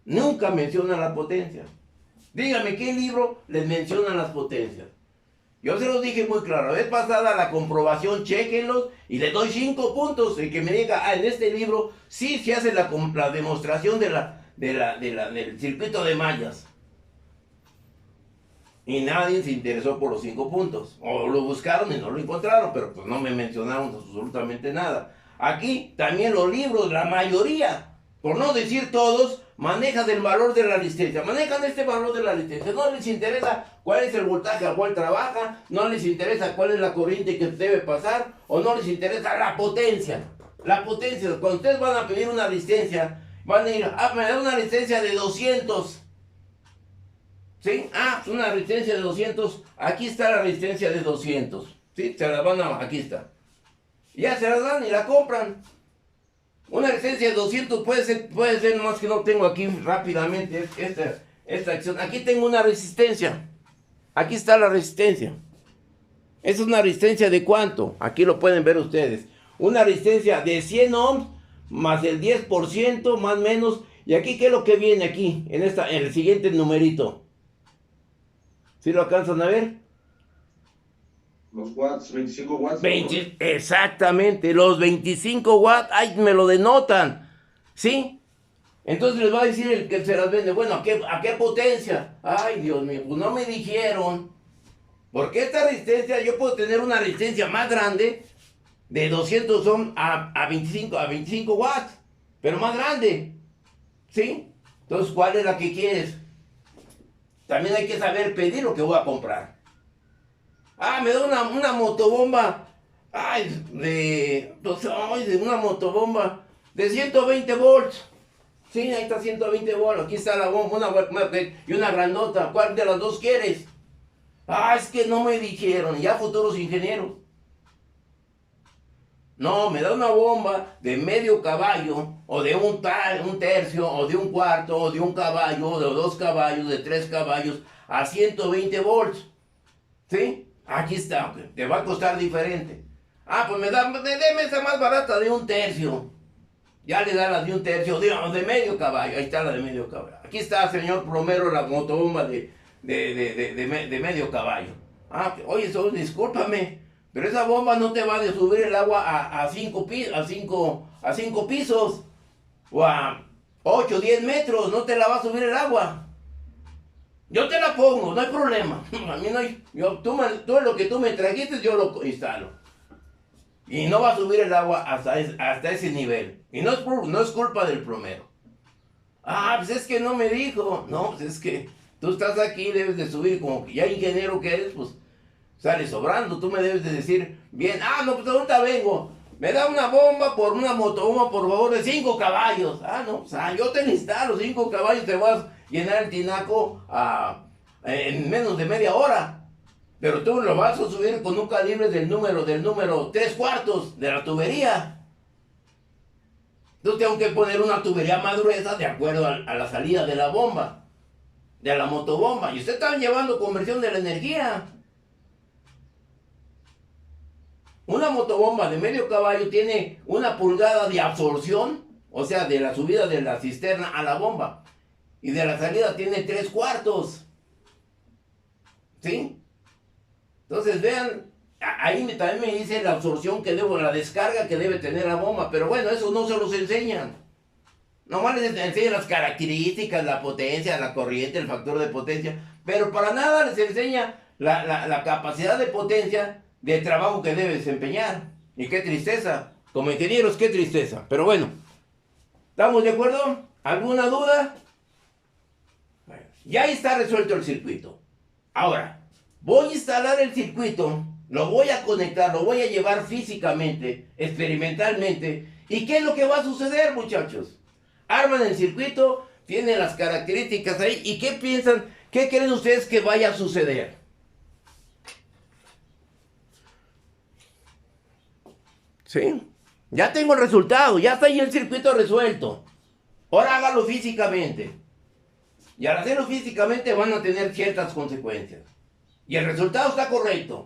Nunca mencionan la potencia. Dígame, ¿qué libro les menciona las potencias? Yo se los dije muy claro, la vez pasada la comprobación, chéquenlos y les doy 5 puntos. El que me diga, en este libro sí se hace la demostración del circuito de mallas. Y nadie se interesó por los 5 puntos. O lo buscaron y no lo encontraron, pero pues no me mencionaron absolutamente nada. Aquí también los libros, la mayoría, por no decir todos, manejan el valor de la resistencia. Manejan este valor de la resistencia. No les interesa cuál es el voltaje al cual trabaja, no les interesa cuál es la corriente que debe pasar, o no les interesa la potencia. La potencia, cuando ustedes van a pedir una resistencia, van a ir, me da una resistencia de 200. ¿Sí? Una resistencia de 200. Aquí está la resistencia de 200. ¿Sí? Se la van aquí está. Ya se la dan y la compran. Una resistencia de 200 puede ser nomás que no tengo aquí rápidamente esta acción. Aquí tengo una resistencia. Aquí está la resistencia. Es una resistencia de ¿cuánto? Aquí lo pueden ver ustedes. Una resistencia de 100 ohms más el 10% más o menos. Y aquí, ¿qué es lo que viene aquí? En el siguiente numerito. ¿Sí lo alcanzan a ver? Los watts, 25 watts. Exactamente, los 25 watts, ahí me lo denotan, ¿sí? Entonces les va a decir el que se las vende, bueno, ¿a qué potencia? Ay, Dios mío, pues no me dijeron. Porque esta resistencia, yo puedo tener una resistencia más grande, de 200 ohms a 25 watts, pero más grande, ¿sí? Entonces, ¿cuál es la que quieres? También hay que saber pedir lo que voy a comprar. Me da una motobomba. De una motobomba de 120 volts. Sí, ahí está 120 volts. Aquí está la bomba, y una grandota. ¿Cuál de las dos quieres? Es que no me dijeron. Ya futuros ingenieros. No, me da una bomba de medio caballo, o de un tercio, o de un cuarto, o de un caballo, o de 2 caballos, de 3 caballos, a 120 volts. ¿Sí? Aquí está, te va a costar diferente. Pues deme esa más barata de un tercio. Ya le da la de un tercio, de medio caballo. Ahí está la de medio caballo. Aquí está, señor plomero, la motobomba de medio caballo. Oye, discúlpame, pero esa bomba no te va a subir el agua a 5 pisos, o a 8 o 10 metros, no te la va a subir el agua. Yo te la pongo, no hay problema. A mí no hay, todo lo que tú me trajiste, yo lo instalo. Y no va a subir el agua hasta ese nivel. Y no es culpa del plomero. Pues es que no me dijo. No, pues es que Tú estás aquí, debes de subir, como que ya ingeniero que eres, pues sale sobrando. Tú me debes de decir, bien, no, pues ahorita vengo. Me da una bomba por una motobomba, por favor, de 5 caballos. No, o sea, yo te instalo 5 caballos, te vas a llenar el tinaco en menos de media hora. Pero tú lo vas a subir con un calibre del número 3/4 de la tubería. Entonces tengo que poner una tubería más gruesa de acuerdo a la salida de la bomba, de la motobomba. Y usted está llevando conversión de la energía. Una motobomba de medio caballo tiene 1 pulgada de absorción, o sea, de la subida de la cisterna a la bomba. Y de la salida tiene 3/4. ¿Sí? Entonces vean, ahí también me dice la absorción que la descarga que debe tener la bomba. Pero bueno, eso no se los enseñan. Nomás les enseñan las características, la potencia, la corriente, el factor de potencia. Pero para nada les enseña la capacidad de potencia de trabajo que debe desempeñar. Y qué tristeza. Como ingenieros, qué tristeza. Pero bueno, ¿estamos de acuerdo? ¿Alguna duda? Bueno, ya está resuelto el circuito. Ahora, voy a instalar el circuito, lo voy a conectar, lo voy a llevar físicamente, experimentalmente. ¿Y qué es lo que va a suceder, muchachos? Arman el circuito, tienen las características ahí. ¿Y qué piensan? ¿Qué creen ustedes que vaya a suceder? ¿Sí? Ya tengo el resultado, ya está ahí el circuito resuelto. Ahora hágalo físicamente. Y al hacerlo físicamente van a tener ciertas consecuencias. Y el resultado está correcto.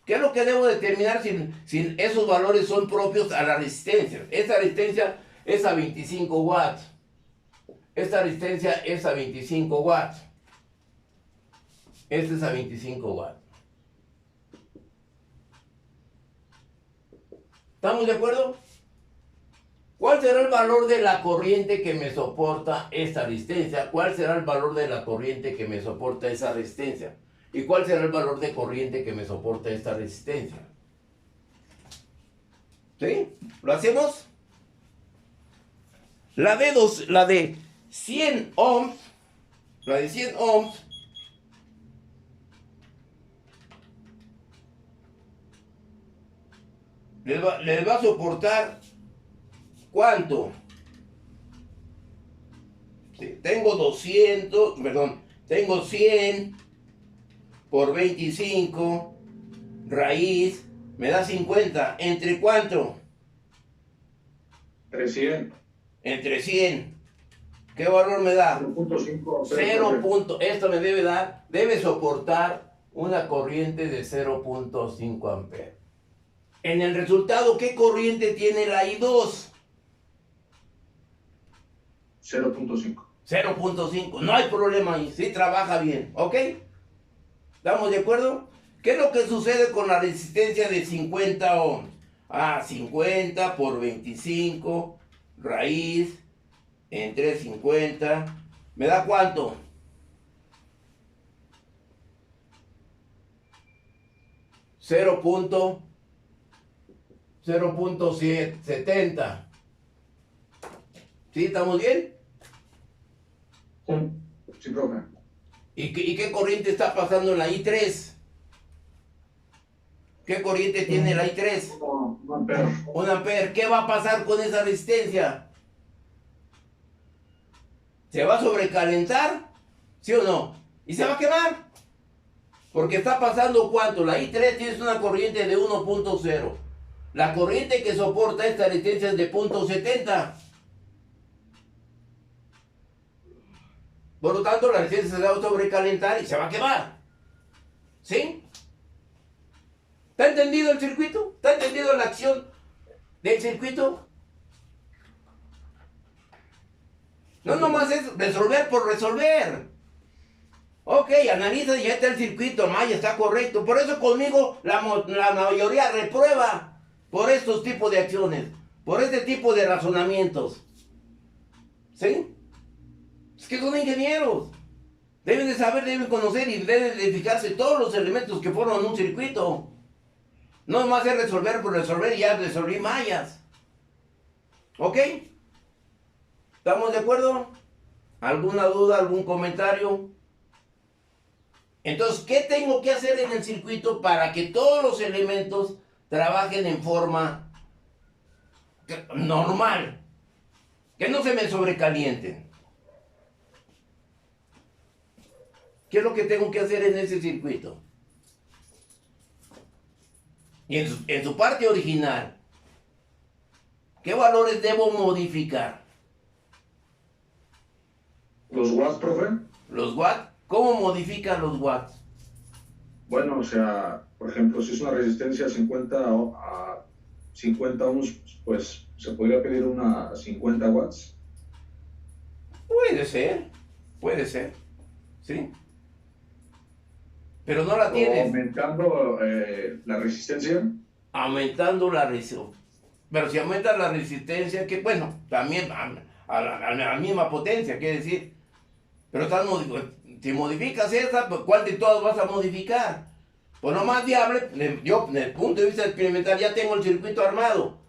¿Qué es lo que debo determinar si esos valores son propios a la resistencia? Esta resistencia es a 25 watts. Esta resistencia es a 25 watts. Este es a 25 watts. ¿Estamos de acuerdo? ¿Cuál será el valor de la corriente que me soporta esta resistencia? ¿Cuál será el valor de la corriente que me soporta esa resistencia? ¿Y cuál será el valor de corriente que me soporta esta resistencia? ¿Sí? ¿Lo hacemos? La de 100 ohms, les va a soportar ¿cuánto? Sí, tengo 100 por 25 raíz, me da 50. ¿Entre cuánto? Entre 100. Entre 100. ¿Qué valor me da? 0.5. 0. Esto me debe soportar una corriente de 0.5 amperes. En el resultado, ¿qué corriente tiene la I2? 0.5. 0.5. No hay problema ahí. Sí trabaja bien. ¿Ok? ¿Estamos de acuerdo? ¿Qué es lo que sucede con la resistencia de 50 ohms? 50 por 25 raíz entre 50. ¿Me da cuánto? 0.70. ¿Sí? ¿Estamos bien? Sí. Sí, profe. ¿Y qué corriente está pasando en la I3? ¿Qué corriente tiene la I3? 1 ampere. 1 ampere. ¿Qué va a pasar con esa resistencia? ¿Se va a sobrecalentar? ¿Sí o no? ¿Y se va a quemar? Porque está pasando ¿cuánto? La I3 tiene una corriente de 1.0. La corriente que soporta esta resistencia es de 0.70. Por lo tanto, la resistencia se va a sobrecalentar y se va a quemar. ¿Sí? ¿Está entendido el circuito? ¿Está entendido la acción del circuito? No nomás es resolver por resolver. Ok, analiza y ya está el circuito, Maya, está correcto. Por eso conmigo la mayoría reprueba por estos tipos de acciones, por este tipo de razonamientos. ¿Sí? Es que son ingenieros. Deben de saber, deben conocer y deben de fijarse todos los elementos que forman un circuito. No más es resolver por resolver y ya resolví mallas. ¿Ok? ¿Estamos de acuerdo? ¿Alguna duda, algún comentario? Entonces, ¿qué tengo que hacer en el circuito para que todos los elementos trabajen en forma normal? Que no se me sobrecalienten. ¿Qué es lo que tengo que hacer en ese circuito? Y en su parte original, ¿qué valores debo modificar? ¿Los watts, profe? ¿Los watts? ¿Cómo modifican los watts? Bueno, o sea, por ejemplo, si es una resistencia a 50 ohms, pues se podría pedir una 50 watts. Puede ser, ¿sí? Pero no la tienes. Aumentando la resistencia. Aumentando la resistencia. Pero si aumentas la resistencia, que bueno, también a la misma potencia, quiere decir. Pero si modificas esa, pues ¿cuál de todas vas a modificar? Pues lo más viable, yo desde el punto de vista experimental ya tengo el circuito armado.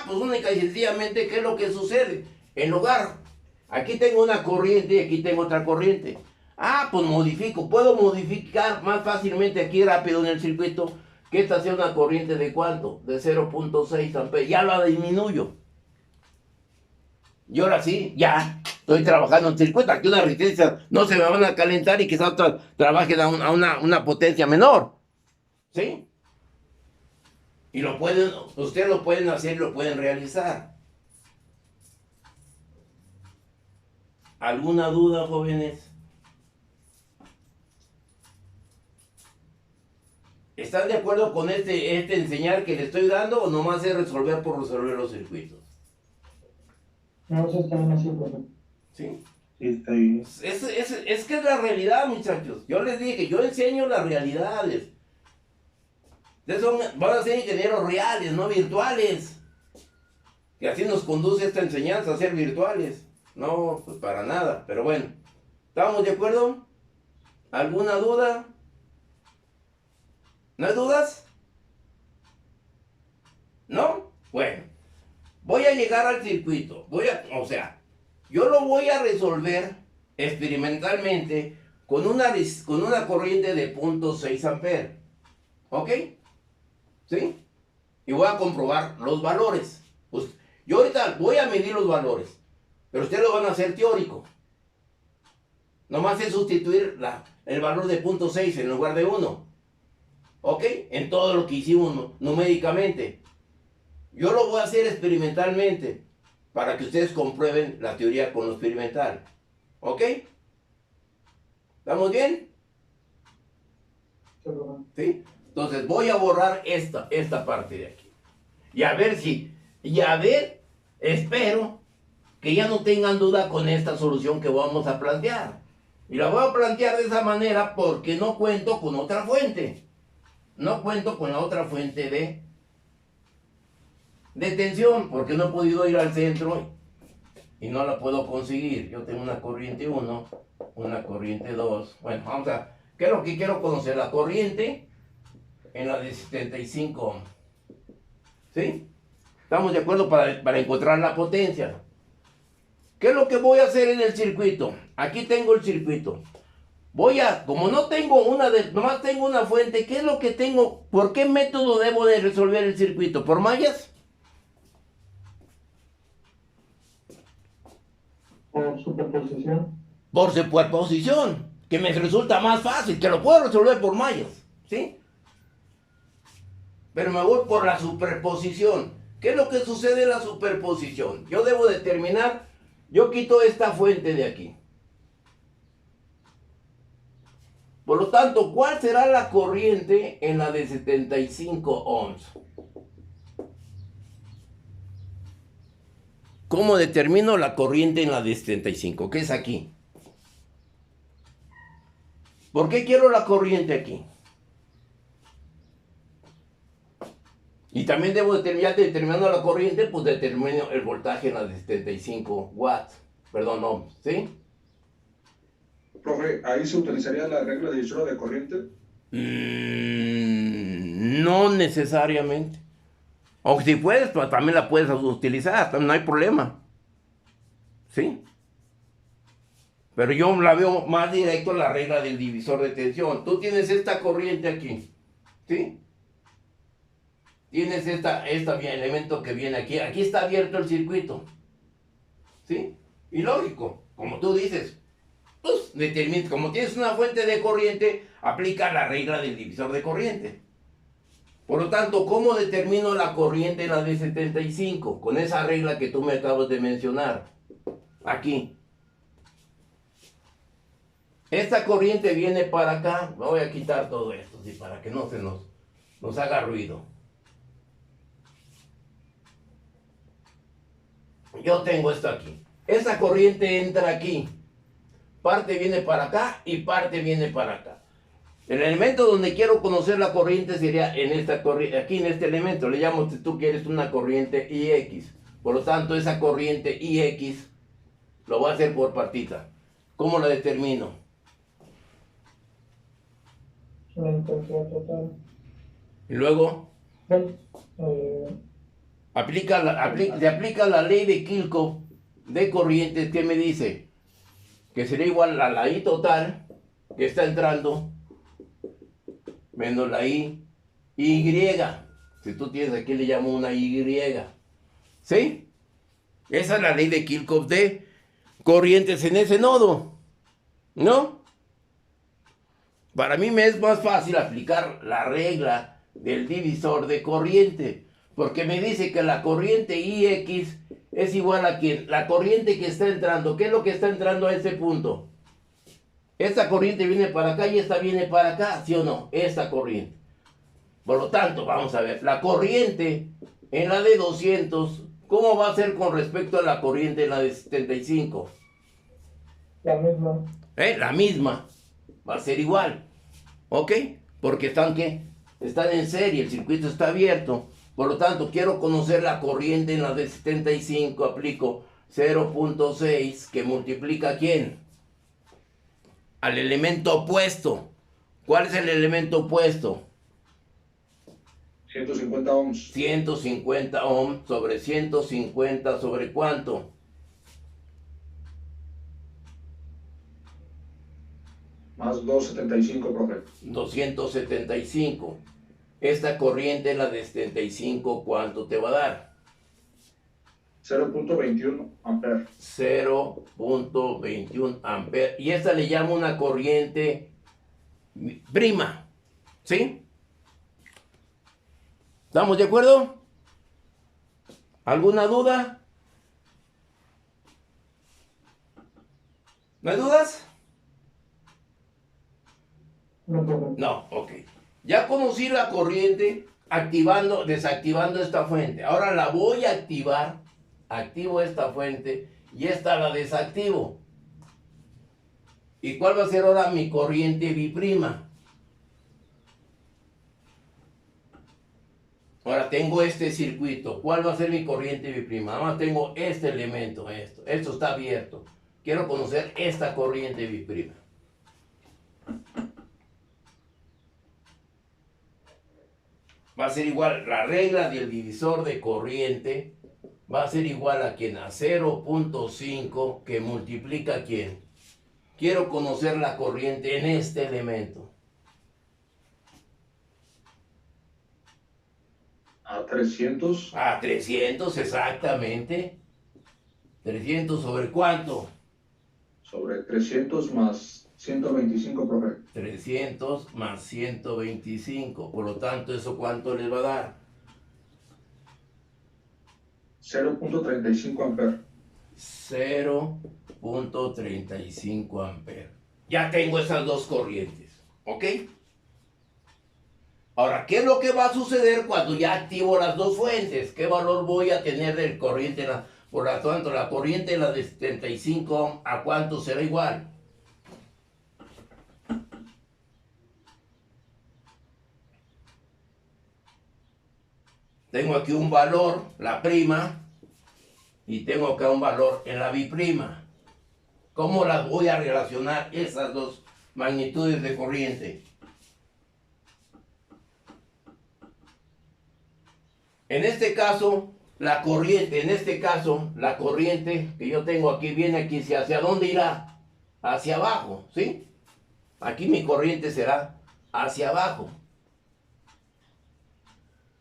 Pues única y sencillamente, ¿qué es lo que sucede? En lugar, aquí tengo una corriente y aquí tengo otra corriente. Pues modifico, puedo modificar más fácilmente aquí rápido en el circuito que esta sea una corriente de ¿cuánto? De 0.6 amperes, ya la disminuyo. Y ahora sí, ya estoy trabajando en circuito. Aquí una resistencia no se me van a calentar y quizás trabajen a una potencia menor. ¿Sí? Y ustedes lo pueden hacer, lo pueden realizar. ¿Alguna duda, jóvenes? ¿Están de acuerdo con este enseñar que les estoy dando o nomás es resolver por resolver los circuitos? No, eso está bien así, profe. ¿Sí? Sí, está bien. Es que es la realidad, muchachos. Yo les dije, yo enseño las realidades. Ustedes van a ser ingenieros reales, no virtuales. Y así nos conduce esta enseñanza a ser virtuales. No, pues para nada. Pero bueno, ¿estamos de acuerdo? ¿Alguna duda? ¿No hay dudas? ¿No? Bueno, voy a llegar al circuito. Yo lo voy a resolver experimentalmente con una corriente de 0.6 amperes. ¿Ok? ¿Sí? Y voy a comprobar los valores. Pues, yo ahorita voy a medir los valores, pero ustedes lo van a hacer teórico. Nomás es sustituir el valor de 0.6 en lugar de 1. ¿Ok? En todo lo que hicimos numéricamente. Yo lo voy a hacer experimentalmente para que ustedes comprueben la teoría con lo experimental. ¿Ok? ¿Estamos bien? Sí, profe. ¿Sí? Entonces voy a borrar esta parte de aquí. Espero que ya no tengan duda con esta solución que vamos a plantear. Y la voy a plantear de esa manera porque no cuento con otra fuente. No cuento con la otra fuente de tensión, porque no he podido ir al centro y no la puedo conseguir. Yo tengo una corriente 1, una corriente 2. Bueno, ¿qué es lo que quiero conocer? La corriente en la de 75 ohms. ¿Sí? ¿Estamos de acuerdo para encontrar la potencia? ¿Qué es lo que voy a hacer en el circuito? Aquí tengo el circuito. Como no tengo nomás tengo una fuente, ¿qué es lo que tengo? ¿Por qué método debo de resolver el circuito? ¿Por mallas? Por superposición. Por superposición, que me resulta más fácil, que lo puedo resolver por mallas, ¿sí? Pero me voy por la superposición. ¿Qué es lo que sucede en la superposición? Yo debo determinar, yo quito esta fuente de aquí. Por lo tanto, ¿cuál será la corriente en la de 75 ohms? ¿Cómo determino la corriente en la de 75? ¿Qué es aquí? ¿Por qué quiero la corriente aquí? Y también debo determinar, determinando la corriente, pues determino el voltaje en la de 75 watts. Perdón, ohms, ¿sí? Profe, ¿ahí se utilizaría la regla de divisora de corriente? No necesariamente. O si puedes, pues también la puedes utilizar, no hay problema. ¿Sí? Pero yo la veo más directo la regla del divisor de tensión. Tú tienes esta corriente aquí, ¿sí? Tienes elemento que viene aquí. Aquí está abierto el circuito, ¿sí? Y lógico, como tú dices, pues como tienes una fuente de corriente, aplica la regla del divisor de corriente. Por lo tanto, ¿cómo determino la corriente en la de 75? Con esa regla que tú me acabas de mencionar. Aquí. Esta corriente viene para acá. Voy a quitar todo esto, ¿sí? Para que no se nos haga ruido. Yo tengo esto aquí. Esa corriente entra aquí. Parte viene para acá y parte viene para acá. El elemento donde quiero conocer la corriente sería en esta corriente, aquí en este elemento. Le llamo, si tú quieres, una corriente IX. Por lo tanto, esa corriente IX lo voy a hacer por partita. ¿Cómo la determino? La intensidad total. Y luego Bueno, se aplica la ley de Kirchhoff de corrientes, que me dice que sería igual a la I total que está entrando menos la Y. Si tú tienes aquí, le llamo una Y. ¿Sí? Esa es la ley de Kirchhoff de corrientes en ese nodo. ¿No? Para mí me es más fácil aplicar la regla del divisor de corriente, porque me dice que la corriente IX es igual a la corriente que está entrando. ¿Qué es lo que está entrando a ese punto? Esta corriente viene para acá y esta viene para acá, ¿sí o no? Esta corriente. Por lo tanto, vamos a ver, la corriente en la de 200, ¿cómo va a ser con respecto a la corriente en la de 75? la misma. La misma. Va a ser igual. ¿Ok? Porque están en serie, el circuito está abierto. Por lo tanto, quiero conocer la corriente en la de 75. Aplico 0.6 que multiplica ¿a quién? Al elemento opuesto. ¿Cuál es el elemento opuesto? 150 ohms. 150 ohms sobre 150 sobre ¿cuánto? Más 275, profe. 275. Esta corriente, la de 75, ¿cuánto te va a dar? 0.21 amperes. 0.21 amperes. Y esta le llamo una corriente prima. ¿Sí? ¿Estamos de acuerdo? ¿Alguna duda? ¿No hay dudas? No, profe. No, ok. Ya conocí la corriente desactivando esta fuente. Ahora la voy a activar. Activo esta fuente y esta la desactivo. ¿Y cuál va a ser ahora mi corriente biprima? Ahora tengo este circuito. ¿Cuál va a ser mi corriente biprima? Nada más tengo este elemento, esto. Esto está abierto. Quiero conocer esta corriente biprima. Va a ser igual, la regla del divisor de corriente va a ser igual a ¿quién? A 0.5 que multiplica ¿a quién? Quiero conocer la corriente en este elemento. A 300. A 300 exactamente. 300 sobre ¿cuánto? Sobre 300 más 125, profe. 300 más 125. Por lo tanto, ¿eso cuánto les va a dar? 0.35 amperes. 0.35 amperes. Ya tengo esas dos corrientes. ¿Ok? Ahora, ¿qué es lo que va a suceder cuando ya activo las dos fuentes? ¿Qué valor voy a tener de corriente? Por lo tanto, la corriente la de 75, ¿a cuánto será igual? Tengo aquí un valor, la prima, y tengo acá un valor en la biprima. ¿Cómo las voy a relacionar esas dos magnitudes de corriente? En este caso, la corriente que yo tengo aquí viene aquí, ¿hacia dónde irá? hacia abajo, ¿sí? Aquí mi corriente será hacia abajo.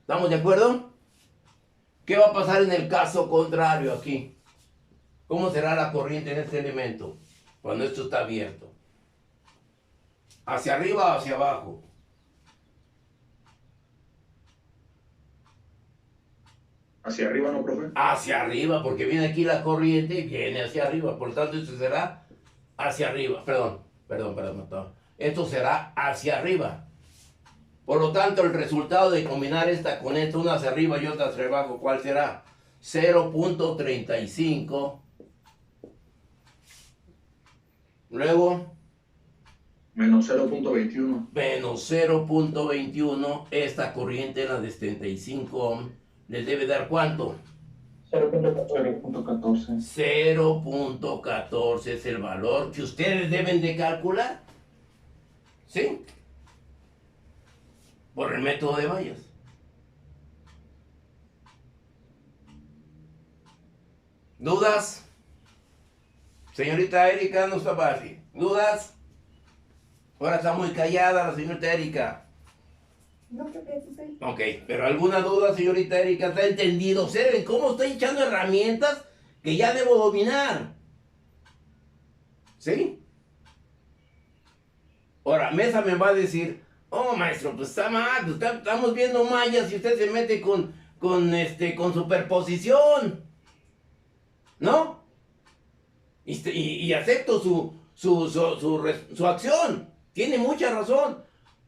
¿Estamos de acuerdo? ¿Qué va a pasar en el caso contrario aquí? ¿Cómo será la corriente en este elemento cuando esto está abierto? ¿Hacia arriba o hacia abajo? Hacia arriba, ¿no, profe? Hacia arriba, porque viene aquí la corriente y viene hacia arriba. Por lo tanto, esto será hacia arriba. Perdón. Esto será hacia arriba. Por lo tanto, el resultado de combinar esta con esta, una hacia arriba y otra hacia abajo, ¿cuál será? 0.35. Luego, Menos 0.21. menos 0.21. Esta corriente, la de 75 ohm, les debe dar ¿cuánto? 0.14. 0.14 es el valor que ustedes deben de calcular. ¿Sí? Por el método de mallas. ¿Dudas? Señorita Erika, no está fácil. ¿Dudas? Ahora está muy callada la señorita Erika. No, profe, aquí estoy. Ok, pero ¿alguna duda, señorita Erika? ¿Está entendido? ¿Observen cómo estoy echando herramientas que ya debo dominar? ¿Sí? Ahora, Mesa me va a decir, oh, maestro, pues está mal, pues estamos viendo mallas y usted se mete con superposición. ¿No? Y acepto su acción. Tiene mucha razón.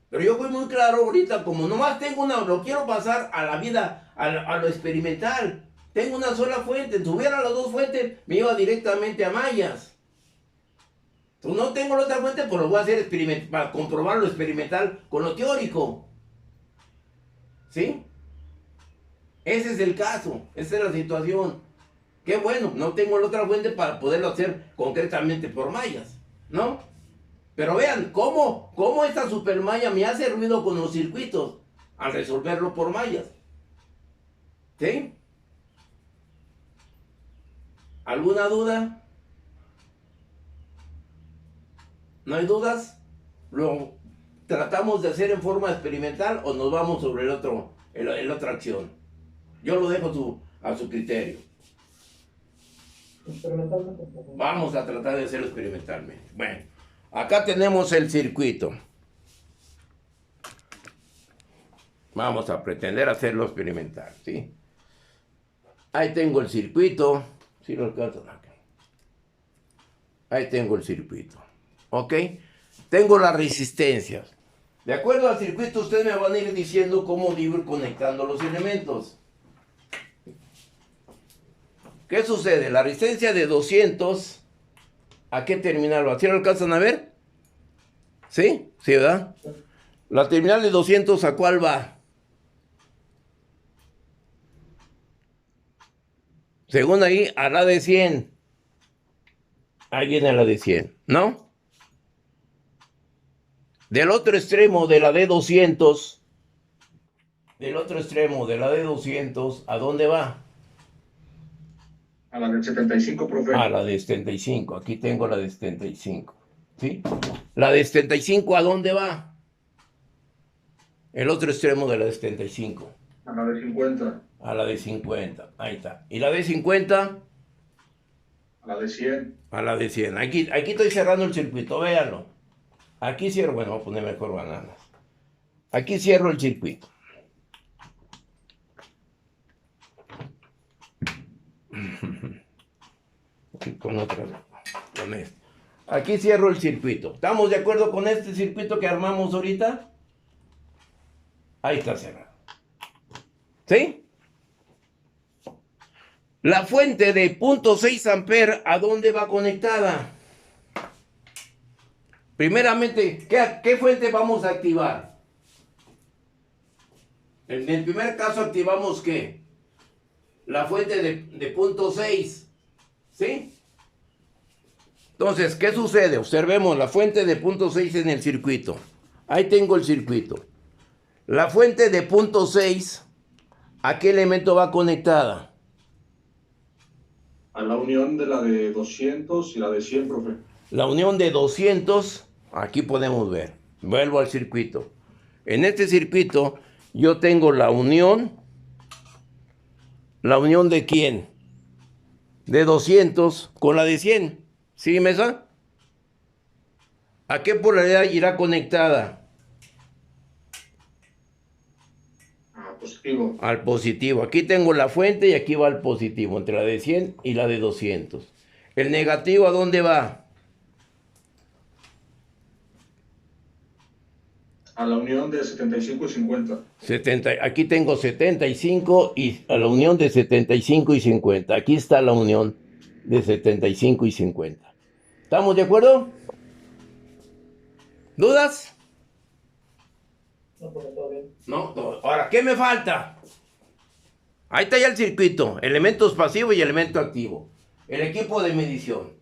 Pero yo fui muy claro ahorita, como nomás tengo una, lo quiero pasar a la vida, a lo experimental. Tengo una sola fuente, si tuviera las dos fuentes, me iba directamente a mallas. Entonces no tengo la otra fuente, pues lo voy a hacer para comprobar lo experimental con lo teórico. ¿Sí? Ese es el caso, esa es la situación. Qué bueno, no tengo la otra fuente para poderlo hacer concretamente por mallas, ¿no? Pero vean cómo esta supermalla me hace ruido con los circuitos al resolverlo por mallas. ¿Sí? ¿Alguna duda? ¿No hay dudas? ¿Lo tratamos de hacer en forma experimental o nos vamos sobre la otra acción? Yo lo dejo a su criterio. Experimentalmente. Vamos a tratar de hacerlo experimentalmente. Bueno, acá tenemos el circuito. Vamos a pretender hacerlo experimental, ¿sí? Ahí tengo el circuito. ¿Sí lo alcanzan acá? Ahí tengo el circuito. ¿Ok? Tengo las resistencias. De acuerdo al circuito, ustedes me van a ir diciendo cómo ir conectando los elementos. ¿Qué sucede? La resistencia de 200, ¿a qué terminal va? ¿Sí lo alcanzan a ver? ¿Sí? ¿Sí, verdad? La terminal de 200, ¿a cuál va? Según ahí, a la de 100. Ahí viene la de 100, ¿no? Del otro extremo de la de 200, ¿a dónde va? A la del 75, profe. A la de 75, aquí tengo la de 75, ¿sí? La de 75, ¿a dónde va? El otro extremo de la de 75. A la de 50. A la de 50, ahí está. ¿Y la de 50? A la de 100. A la de 100. Aquí estoy cerrando el circuito, véanlo. Aquí cierro, bueno, voy a poner mejor bananas. Aquí cierro el circuito. Con otra, con este. Aquí cierro el circuito. ¿Estamos de acuerdo con este circuito que armamos ahorita? Ahí está cerrado. ¿Sí? La fuente de 0.6 amperes, ¿a dónde va conectada? Primeramente, ¿qué fuente vamos a activar? En el primer caso activamos ¿qué? La fuente de 0.6. ¿Sí? Entonces, ¿qué sucede? Observemos la fuente de 0.6 en el circuito. Ahí tengo el circuito. La fuente de 0.6, ¿a qué elemento va conectada? A la unión de la de 200 y la de 100, profe. la unión de 200, aquí podemos ver, vuelvo al circuito. En este circuito yo tengo la unión de quién, de 200 con la de 100, ¿sí, mesa? ¿A qué polaridad irá conectada? Positivo. Al positivo. Aquí tengo la fuente y aquí va el positivo, entre la de 100 y la de 200. ¿El negativo a dónde va? A la unión de 75 y 50. Aquí tengo 75 y a la unión de 75 y 50. Aquí está la unión de 75 y 50. ¿Estamos de acuerdo? ¿Dudas? No, pero todo bien. No. Ahora, ¿qué me falta? Ahí está ya el circuito. Elementos pasivos y elemento activo. El equipo de medición.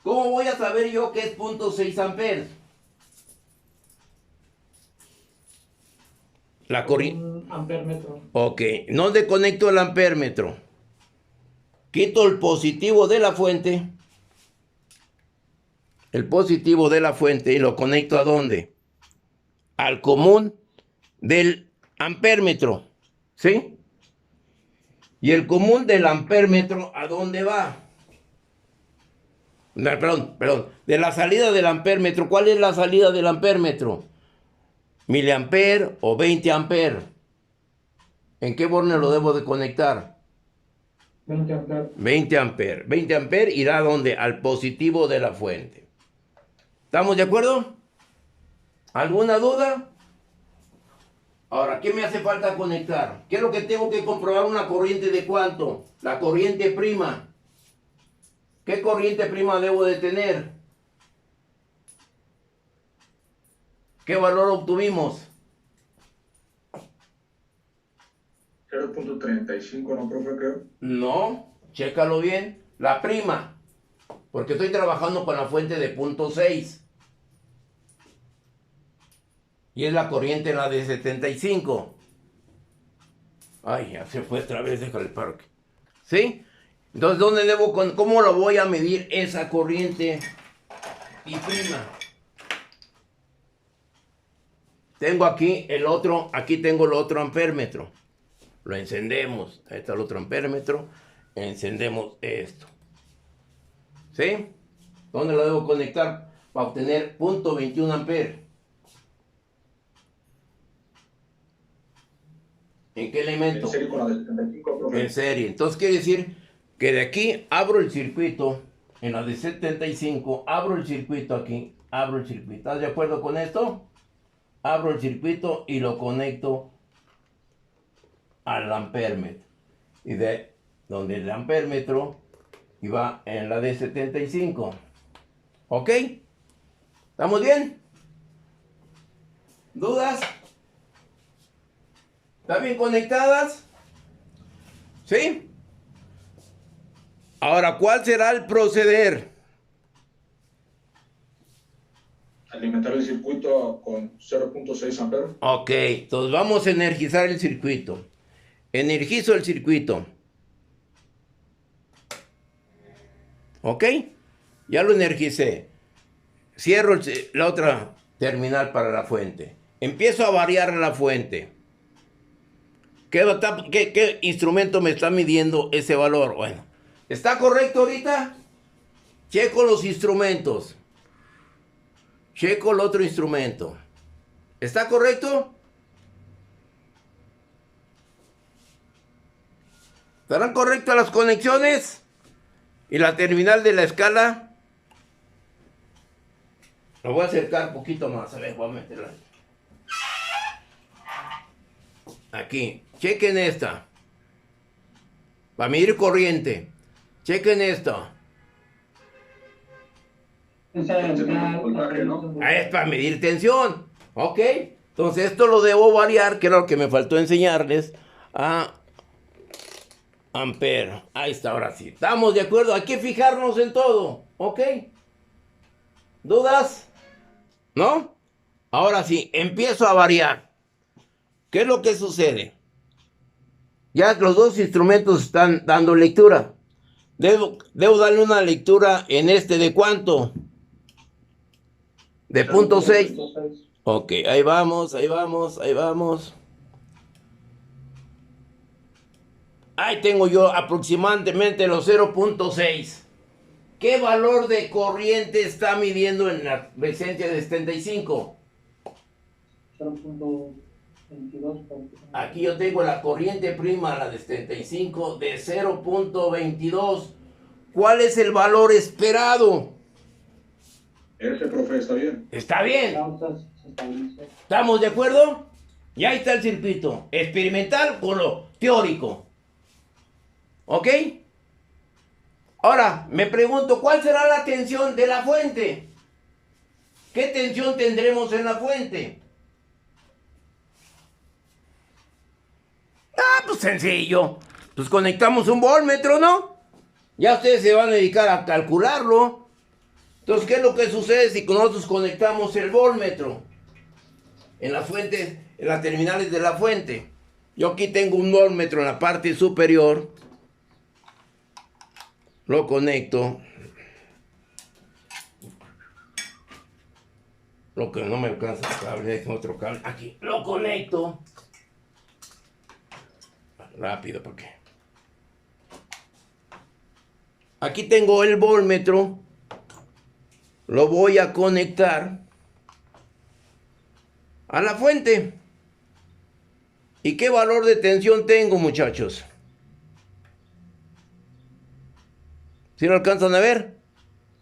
¿Cómo voy a saber yo qué es 0.6 amperes? La corriente. Un ampermetro. Ok, ¿dónde conecto el ampérmetro? Quito el positivo de la fuente. El positivo de la fuente y lo conecto ¿a dónde? Al común del ampérmetro. ¿Sí? Y el común del ampérmetro ¿a dónde va? No, perdón. De la salida del ampérmetro. ¿Cuál es la salida del ampérmetro? Miliamper o 20 amper. ¿En qué borne lo debo de conectar? 20 amperes. 20 amper. 20 amper irá ¿a dónde? Al positivo de la fuente. ¿Estamos de acuerdo? ¿Alguna duda? Ahora, ¿qué me hace falta conectar? ¿Qué es lo que tengo que comprobar? ¿Una corriente de cuánto? La corriente prima. ¿Qué corriente prima debo de tener? ¿Qué valor obtuvimos? 0.35, ¿no, profe? Creo. No, chécalo bien. La prima. Porque estoy trabajando con la fuente de 0.6. Y es la corriente la de 75. Ay, ya se fue otra vez, déjale el parque. ¿Sí? Entonces, ¿cómo lo voy a medir esa corriente y prima? Tengo aquí aquí tengo el otro ampérmetro. Lo encendemos. Ahí está el otro ampérmetro. Encendemos esto. ¿Sí? ¿Dónde lo debo conectar para obtener 0.21 amperes? ¿En qué elemento? En serie con la de 75, profe. En serie. Entonces quiere decir que de aquí abro el circuito. En la de 75 abro el circuito aquí. Abro el circuito. ¿Estás de acuerdo con esto? Abro el circuito y lo conecto al ampérmetro. Y de donde el ampérmetro iba en la de 75. ¿Ok? ¿Estamos bien? ¿Dudas? ¿Están bien conectadas? ¿Sí? Ahora, ¿cuál será el proceder? Alimentar el circuito con 0.6 amperes. Ok, entonces vamos a energizar el circuito. Energizo el circuito. ¿Ok? Ya lo energicé. Cierro la otra terminal para la fuente. Empiezo a variar la fuente. ¿Qué instrumento me está midiendo ese valor? Bueno, ¿está correcto ahorita? Checo los instrumentos. Checo el otro instrumento. ¿Está correcto? ¿Estarán correctas las conexiones? ¿Y la terminal de la escala? Lo voy a acercar un poquito más. A ver, voy a meterla. Aquí. Chequen esta. Para medir corriente. Chequen esta. Esa es voltaje, ¿no? Es para medir tensión. Ok. Entonces esto lo debo variar, que era lo que me faltó enseñarles, a amper. Ahí está, ahora sí. ¿Estamos de acuerdo? Hay que fijarnos en todo. Ok. ¿Dudas? ¿No? Ahora sí, empiezo a variar. ¿Qué es lo que sucede? Ya los dos instrumentos están dando lectura. Debo darle una lectura en este de cuánto. De punto 6. 0.6. Ok, ahí vamos, ahí vamos, ahí vamos. Ahí tengo yo aproximadamente los 0.6. ¿Qué valor de corriente está midiendo en la resistencia de 75? 0.22. Aquí yo tengo la corriente prima, la de 75, de 0.22. ¿Cuál es el valor esperado? Ese, profe, está bien. Está bien. La otra se estabilizó. ¿Estamos de acuerdo? Y ahí está el circuito. Experimental con lo teórico. ¿Ok? Ahora, me pregunto, ¿cuál será la tensión de la fuente? ¿Qué tensión tendremos en la fuente? Ah, pues sencillo. Pues conectamos un voltmetro, ¿no? Ya ustedes se van a dedicar a calcularlo. Entonces, ¿qué es lo que sucede si nosotros conectamos el voltmetro en las fuentes, en las terminales de la fuente? Yo aquí tengo un voltmetro en la parte superior. Lo conecto. Lo que no me alcanza el cable, es otro cable. Aquí lo conecto. Rápido, ¿para qué? Aquí tengo el voltmetro. Lo voy a conectar a la fuente. ¿Y qué valor de tensión tengo, muchachos? ¿Sí lo alcanzan a ver?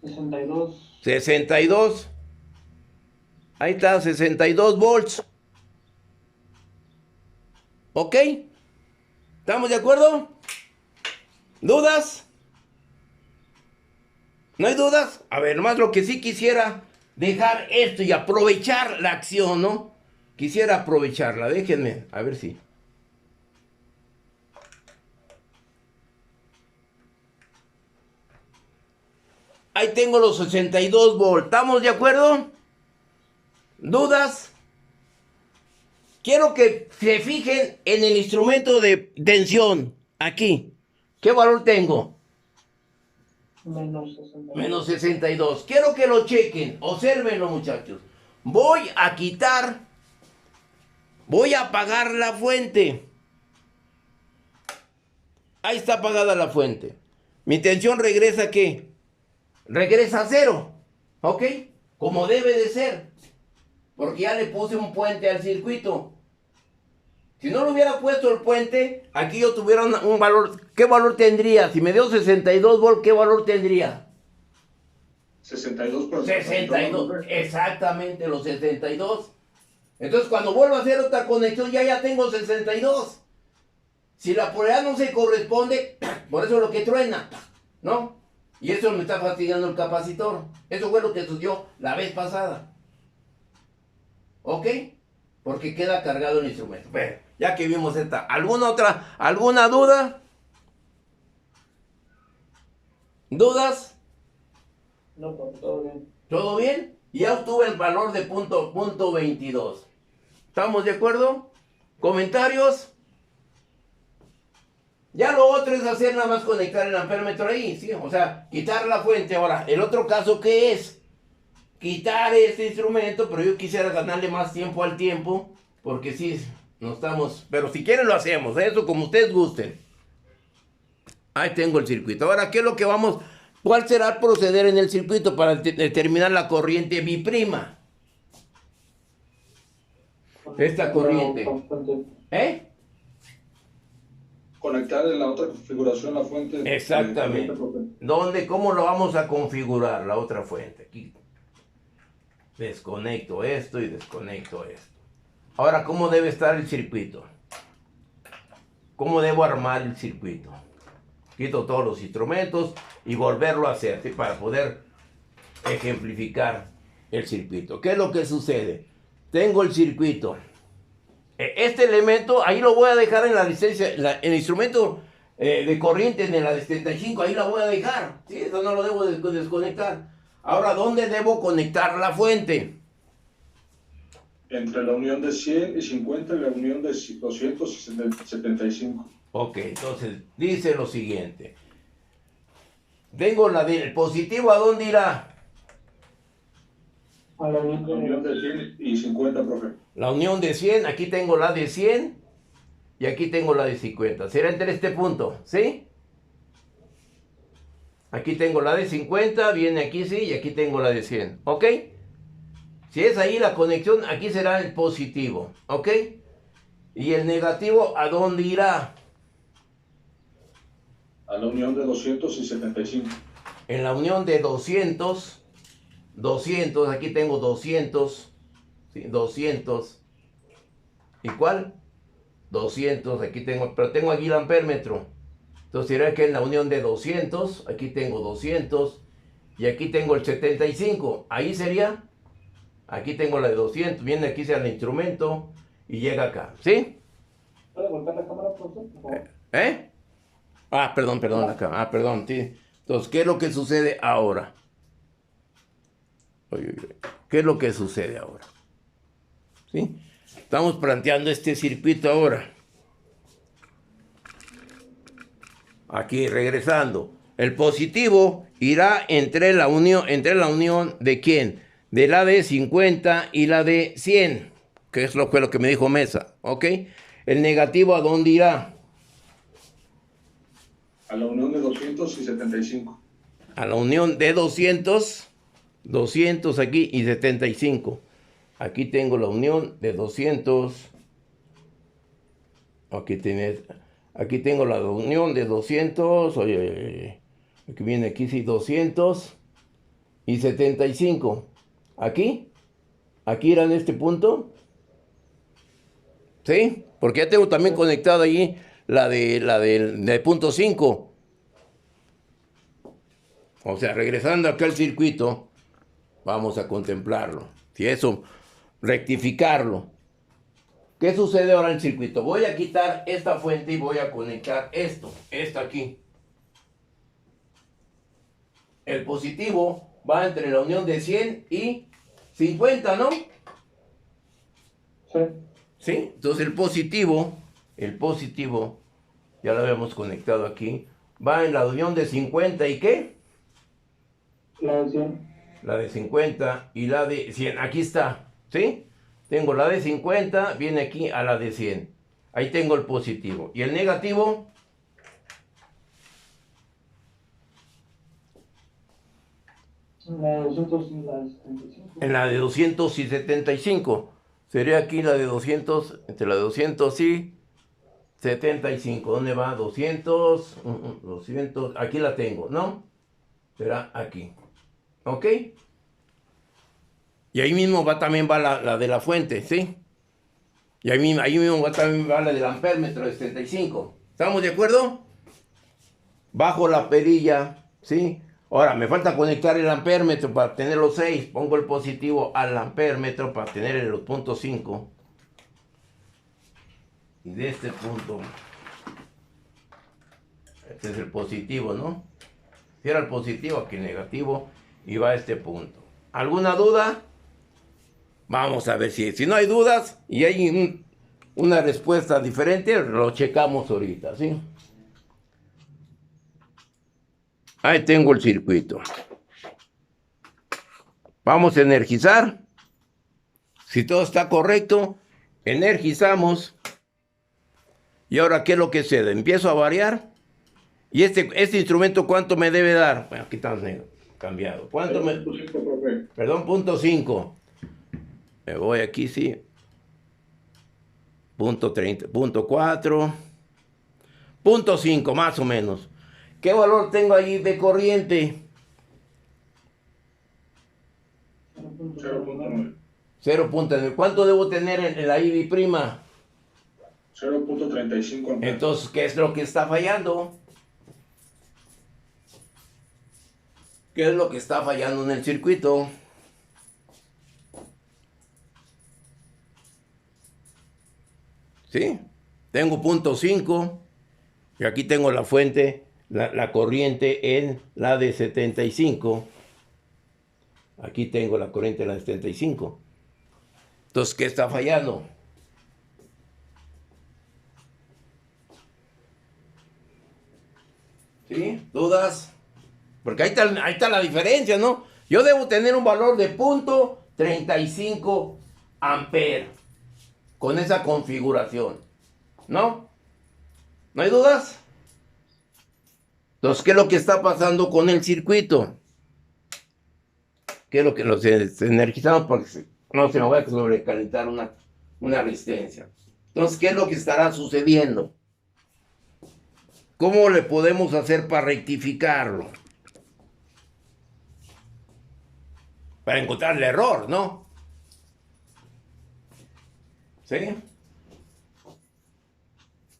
62. 62. Ahí está, 62 volts. ¿Ok? ¿Estamos de acuerdo? ¿Dudas? ¿No hay dudas? A ver, nomás lo que sí quisiera dejar esto y aprovechar la acción, ¿no? Quisiera aprovecharla, déjenme, a ver si. Ahí tengo los 62 volts, ¿estamos de acuerdo? ¿Dudas? Quiero que se fijen en el instrumento de tensión, aquí. ¿Qué valor tengo? Menos 62. Menos 62. Quiero que lo chequen, obsérvenlo, muchachos. Voy a quitar, voy a apagar la fuente. Ahí está apagada la fuente. Mi tensión regresa ¿a qué? Regresa a 0, ¿ok? Como debe de ser, porque ya le puse un puente al circuito. Si no le hubiera puesto el puente, aquí yo tuviera un valor. ¿Qué valor tendría? Si me dio 62 volts, ¿qué valor tendría? 62 por 62, exactamente los 62. Entonces cuando vuelvo a hacer otra conexión ya tengo 62. Si la polaridad no se corresponde, por eso es lo que truena, ¿no? Y eso me está fastidiando el capacitor. Eso fue lo que sucedió la vez pasada. ¿Ok? Porque queda cargado el instrumento. Bueno, ya que vimos esta, ¿alguna duda? ¿Dudas? No, pues, todo bien. ¿Todo bien? Y ya obtuve el valor de punto 22. ¿Estamos de acuerdo? ¿Comentarios? Ya lo otro es hacer nada más conectar el amperómetro ahí, ¿sí? O sea, quitar la fuente. Ahora, el otro caso, ¿qué es? Quitar este instrumento, pero yo quisiera ganarle más tiempo al tiempo, porque sí, no estamos... Pero si quieren lo hacemos, eso como ustedes gusten. Ahí tengo el circuito. Ahora, ¿qué es lo que vamos... ¿Cuál será el proceder en el circuito para determinar la corriente biprima? Esta corriente. ¿Eh? Conectar en la otra configuración la fuente. Exactamente. ¿Dónde? ¿Cómo lo vamos a configurar la otra fuente? Aquí. Desconecto esto y desconecto esto. Ahora, ¿cómo debe estar el circuito? ¿Cómo debo armar el circuito? Quito todos los instrumentos y volverlo a hacer, ¿sí? Para poder ejemplificar el circuito. ¿Qué es lo que sucede? Tengo el circuito. Este elemento, ahí lo voy a dejar en la licencia, el instrumento de corriente en la de 75, ahí la voy a dejar. ¿Sí? Eso no lo debo desconectar. Ahora, ¿dónde debo conectar la fuente? Entre la unión de 100 y 50 y la unión de 275. Ok, entonces dice lo siguiente. Tengo la del positivo, ¿a dónde irá? A la unión La unión de... de 100 y 50, profe. La unión de 100, aquí tengo la de 100 y aquí tengo la de 50. Será entre este punto, ¿sí? Aquí tengo la de 50, viene aquí sí, y aquí tengo la de 100, ¿ok? Si es ahí la conexión, aquí será el positivo, ¿ok? Y el negativo, ¿a dónde irá? A la unión de 200 y 75. En la unión de 200, aquí tengo 200, ¿sí? 200. ¿Y cuál? 200, aquí tengo, pero tengo aquí el ampérmetro. Entonces dirá que en la unión de 200, aquí tengo 200 y aquí tengo el 75. Ahí sería, aquí tengo la de 200, viene aquí sea el instrumento y llega acá, ¿sí? ¿Puede volver la cámara, profesor, por favor? ¿Eh? Ah, perdón, acá. Ah, perdón, sí. Entonces, ¿qué es lo que sucede ahora? ¿Qué es lo que sucede ahora? ¿Sí? Estamos planteando este circuito ahora. Aquí regresando. El positivo irá entre la unión de quién? De la de 50 y la de 100, que es fue lo que me dijo Mesa, ¿ok? El negativo, ¿a dónde irá? A la unión de 200 y 75. A la unión de 200 aquí y 75. Aquí tengo la unión de 200. Aquí tengo la unión de 200. Oye. Aquí viene aquí sí 200 y 75. Aquí era en este punto. ¿Sí? Porque ya tengo también conectada allí la de punto 5. O sea, regresando acá al circuito, vamos a contemplarlo. Si eso, rectificarlo. ¿Qué sucede ahora en el circuito? Voy a quitar esta fuente y voy a conectar esto aquí. El positivo va entre la unión de 100 y 50, ¿no? Sí. ¿Sí? Entonces el positivo, ya lo habíamos conectado aquí, va en la unión de 50 y ¿qué? La de 100. La de 50 y la de 100. Aquí está, ¿sí? Tengo la de 50, viene aquí a la de 100. Ahí tengo el positivo. ¿Y el negativo? La de 200 y la de 75. En la de 275. Sería aquí la de 200, entre la de 200 y 75. ¿Dónde va? 200, 200. Aquí la tengo, ¿no? Será aquí. ¿Ok? Y ahí mismo también va la de la fuente, ¿sí? Y ahí mismo también va la del ampérmetro de 75. ¿Estamos de acuerdo? Bajo la perilla, ¿sí? Ahora, me falta conectar el ampérmetro para tener los 6. Pongo el positivo al ampérmetro para tener el punto 5. Y de este punto, este es el positivo, ¿no? Si era el positivo, aquí el negativo, y va a este punto. ¿Alguna duda? Vamos a ver si no hay dudas y hay una respuesta diferente, lo checamos ahorita, ¿sí? Ahí tengo el circuito. Vamos a energizar. Si todo está correcto, energizamos. Y ahora, ¿qué es lo que sucede? Empiezo a variar. ¿Y este instrumento cuánto me debe dar? Bueno, aquí está cambiado. ¿Cuánto me...? Perdón, punto 5. Me voy aquí, sí. Punto 30, punto 4. Punto 5, más o menos. ¿Qué valor tengo ahí de corriente? 0.9. 0.9. ¿Cuánto debo tener en la IV prima? 0.35 amperes. Entonces, ¿qué es lo que está fallando? ¿Qué es lo que está fallando en el circuito? ¿Sí? Tengo punto 5 y aquí tengo la fuente, la corriente en la de 75. Aquí tengo la corriente en la de 75. Entonces, ¿qué está fallando? ¿Sí? ¿Dudas? Porque ahí está la diferencia, ¿no? Yo debo tener un valor de punto 35 amperes con esa configuración, ¿no? ¿No hay dudas? Entonces, ¿qué es lo que está pasando con el circuito? ¿Qué es lo que los energizamos? Porque no se me va a sobrecalentar una resistencia. Entonces, ¿qué es lo que estará sucediendo? ¿Cómo le podemos hacer para rectificarlo? Para encontrar el error, ¿no? ¿Sí?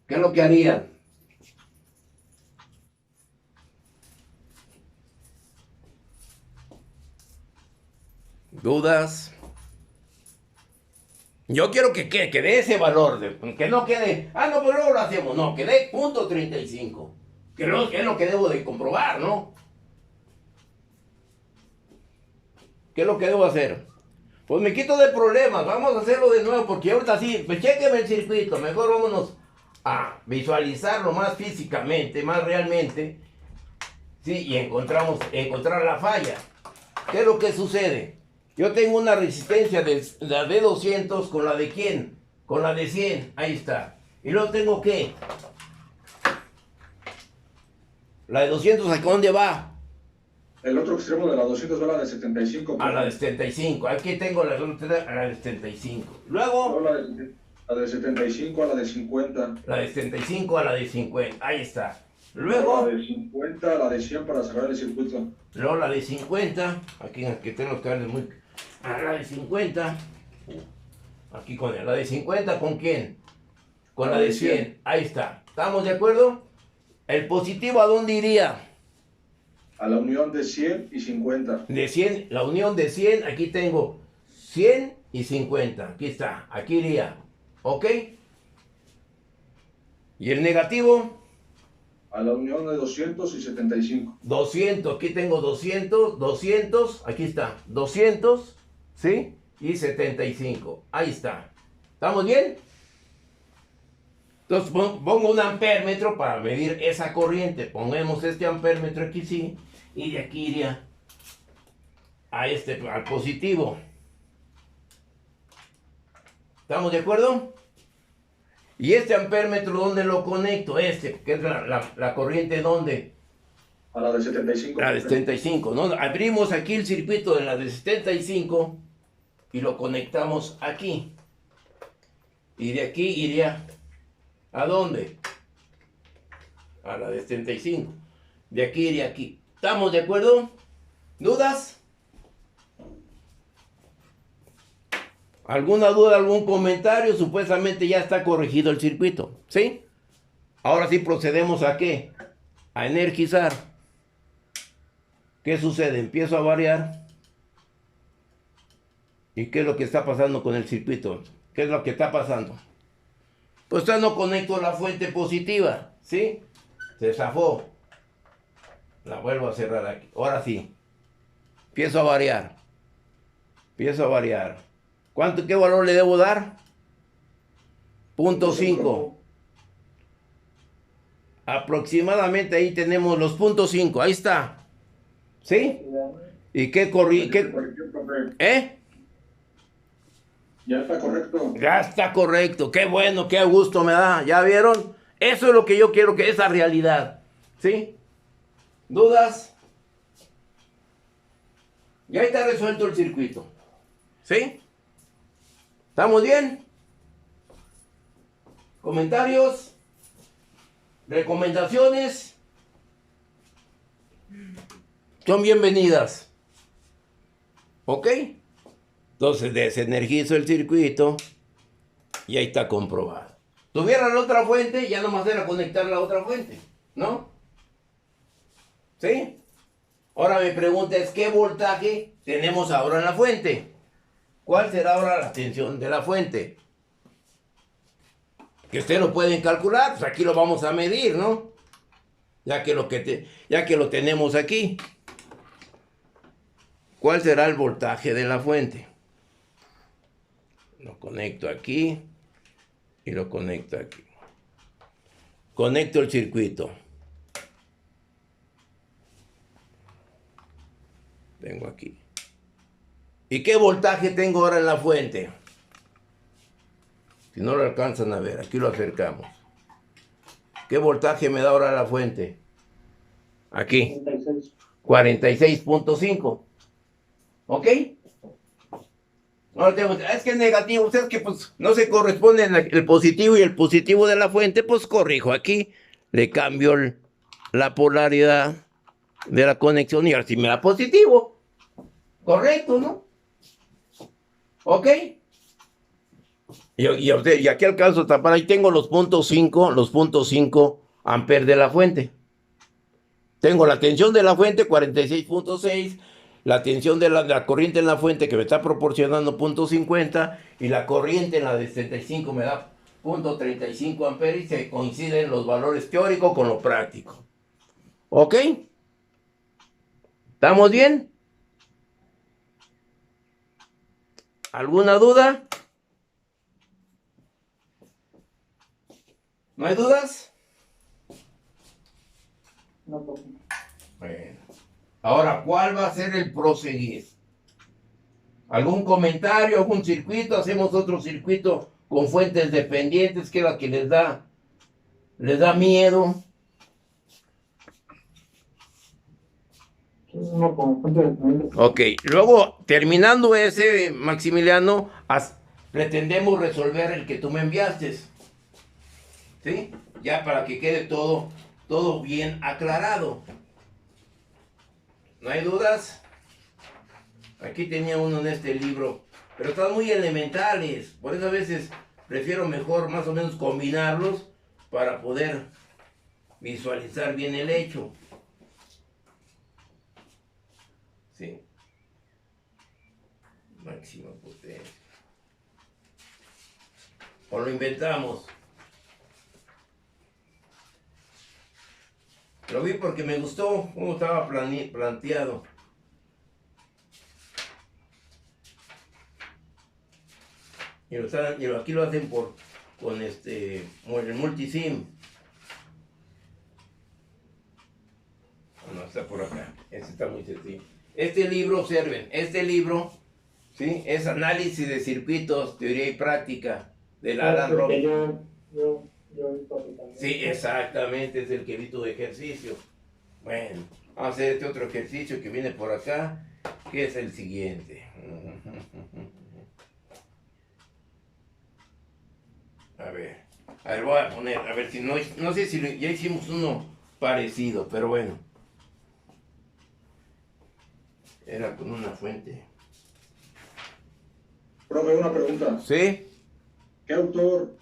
¿Qué es lo que harían? ¿Dudas? Yo quiero que dé ese valor, que no quede, no, pero luego lo hacemos, no, que dé .35, que es lo que debo de comprobar, ¿no? ¿Qué es lo que debo hacer? Pues me quito de problemas, vamos a hacerlo de nuevo, porque ahorita sí, pues chéqueme el circuito, mejor vámonos a visualizarlo más físicamente, más realmente, sí, y encontrar la falla. ¿Qué es lo que sucede? Yo tengo una resistencia de la de 200 con la de ¿quién? Con la de 100, ahí está. Y luego tengo ¿qué? La de 200, ¿a dónde va? El otro extremo de la 200 va a la de 75. A la de 75, aquí tengo la de 75. Luego, la de 75 a la de 50. la de 75 a la de 50, ahí está. La Luego, de 50 a la de 100 para cerrar el circuito. luego la de 50, aquí que tengo los cables muy... A la de 50, aquí con la de 50, ¿con quién? Con la de 100, ahí está. ¿Estamos de acuerdo? ¿El positivo a dónde iría? A la unión de 100 y 50. De 100, la unión de 100, aquí tengo 100 y 50, aquí está, aquí iría, ¿ok? ¿Y el negativo? A la unión de 200 y 75. 200, aquí tengo 200, aquí está, 200, ¿sí? Y 75, ahí está. ¿Estamos bien? Entonces pongo un ampérmetro para medir esa corriente. Ponemos este ampérmetro aquí, sí, y de aquí iría al positivo. ¿Estamos de acuerdo? ¿Y este ampérmetro dónde lo conecto? Que es la corriente, ¿dónde? A la de 75. La de 75, ¿no? Abrimos aquí el circuito de la de 75 y lo conectamos aquí. Y de aquí iría, ¿a dónde? A la de 75. De aquí iría aquí. ¿Estamos de acuerdo? ¿Dudas? ¿Alguna duda, algún comentario? Supuestamente ya está corregido el circuito, ¿sí? Ahora sí procedemos ¿a qué? A energizar. ¿Qué sucede? Empiezo a variar. ¿Y qué es lo que está pasando con el circuito? ¿Qué es lo que está pasando? Pues ya no conecto la fuente positiva, ¿sí? Se zafó. La vuelvo a cerrar aquí. Ahora sí. Empiezo a variar. ¿Qué valor le debo dar? 0.5. Aproximadamente ahí tenemos los 0.5. Ahí está. ¿Sí? ¿Y qué corrí? ¿Eh? Ya está correcto. Ya está correcto. Qué bueno, qué gusto me da. ¿Ya vieron? Eso es lo que yo quiero, que esa realidad. ¿Sí? ¿Dudas? Ya está resuelto el circuito. ¿Sí? ¿Estamos bien? ¿Comentarios? ¿Recomendaciones? Son bienvenidas. ¿Ok? Entonces desenergizo el circuito y ahí está comprobado. Tuviera la otra fuente, ya nomás era conectar la otra fuente, ¿no? ¿Sí? Ahora mi pregunta es, ¿qué voltaje tenemos ahora en la fuente? ¿Cuál será ahora la tensión de la fuente? Que ustedes lo pueden calcular, pues aquí lo vamos a medir, ¿no? Ya que lo tenemos aquí. ¿Cuál será el voltaje de la fuente? Lo conecto aquí y lo conecto aquí. Conecto el circuito. Vengo aquí. ¿Y qué voltaje tengo ahora en la fuente? Si no lo alcanzan a ver, aquí lo acercamos. ¿Qué voltaje me da ahora la fuente? Aquí, 36. 46.5. ¿Ok? No tengo, es que es negativo, o sea, es que pues no se corresponden el positivo y el positivo de la fuente, pues corrijo aquí, le cambio la polaridad de la conexión y ahora sí me da positivo. Correcto, ¿no? ¿Ok? Y aquí alcanzo a tapar, ahí tengo los puntos 5 amperes de la fuente. Tengo la tensión de la fuente 46.6, la tensión de la corriente en la fuente que me está proporcionando 0.50 y la corriente en la de 75 me da 0.35 amperes y se coinciden los valores teóricos con lo práctico. ¿Ok? ¿Estamos bien? ¿Alguna duda? ¿No hay dudas? No, profe. Bueno. Ahora, ¿cuál va a ser el proseguir? ¿Algún comentario, algún circuito? Hacemos otro circuito con fuentes dependientes, que es la que les da miedo. No, con fuente dependiente. Ok, luego, terminando ese, Maximiliano, pretendemos resolver el que tú me enviaste. ¿Sí? Ya para que quede todo bien aclarado. ¿No hay dudas? Aquí tenía uno en este libro, pero están muy elementales. Por eso a veces prefiero mejor más o menos combinarlos para poder visualizar bien el hecho. Sí. Máxima potencia. O lo inventamos. Lo vi porque me gustó cómo estaba planteado. Y aquí lo hacen con el multisim. No, está por acá. Este está muy sencillo. Este libro, observen, ¿sí? Es análisis de circuitos, teoría y práctica del Alan Robinson. Yo vi por ahí también. Sí, exactamente, es el que vi tu ejercicio. Bueno, vamos a hacer este otro ejercicio que viene por acá, que es el siguiente. A ver, voy a poner, a ver si no sé si ya hicimos uno parecido, pero bueno. Era con una fuente. Profe, una pregunta. ¿Sí? ¿Qué autor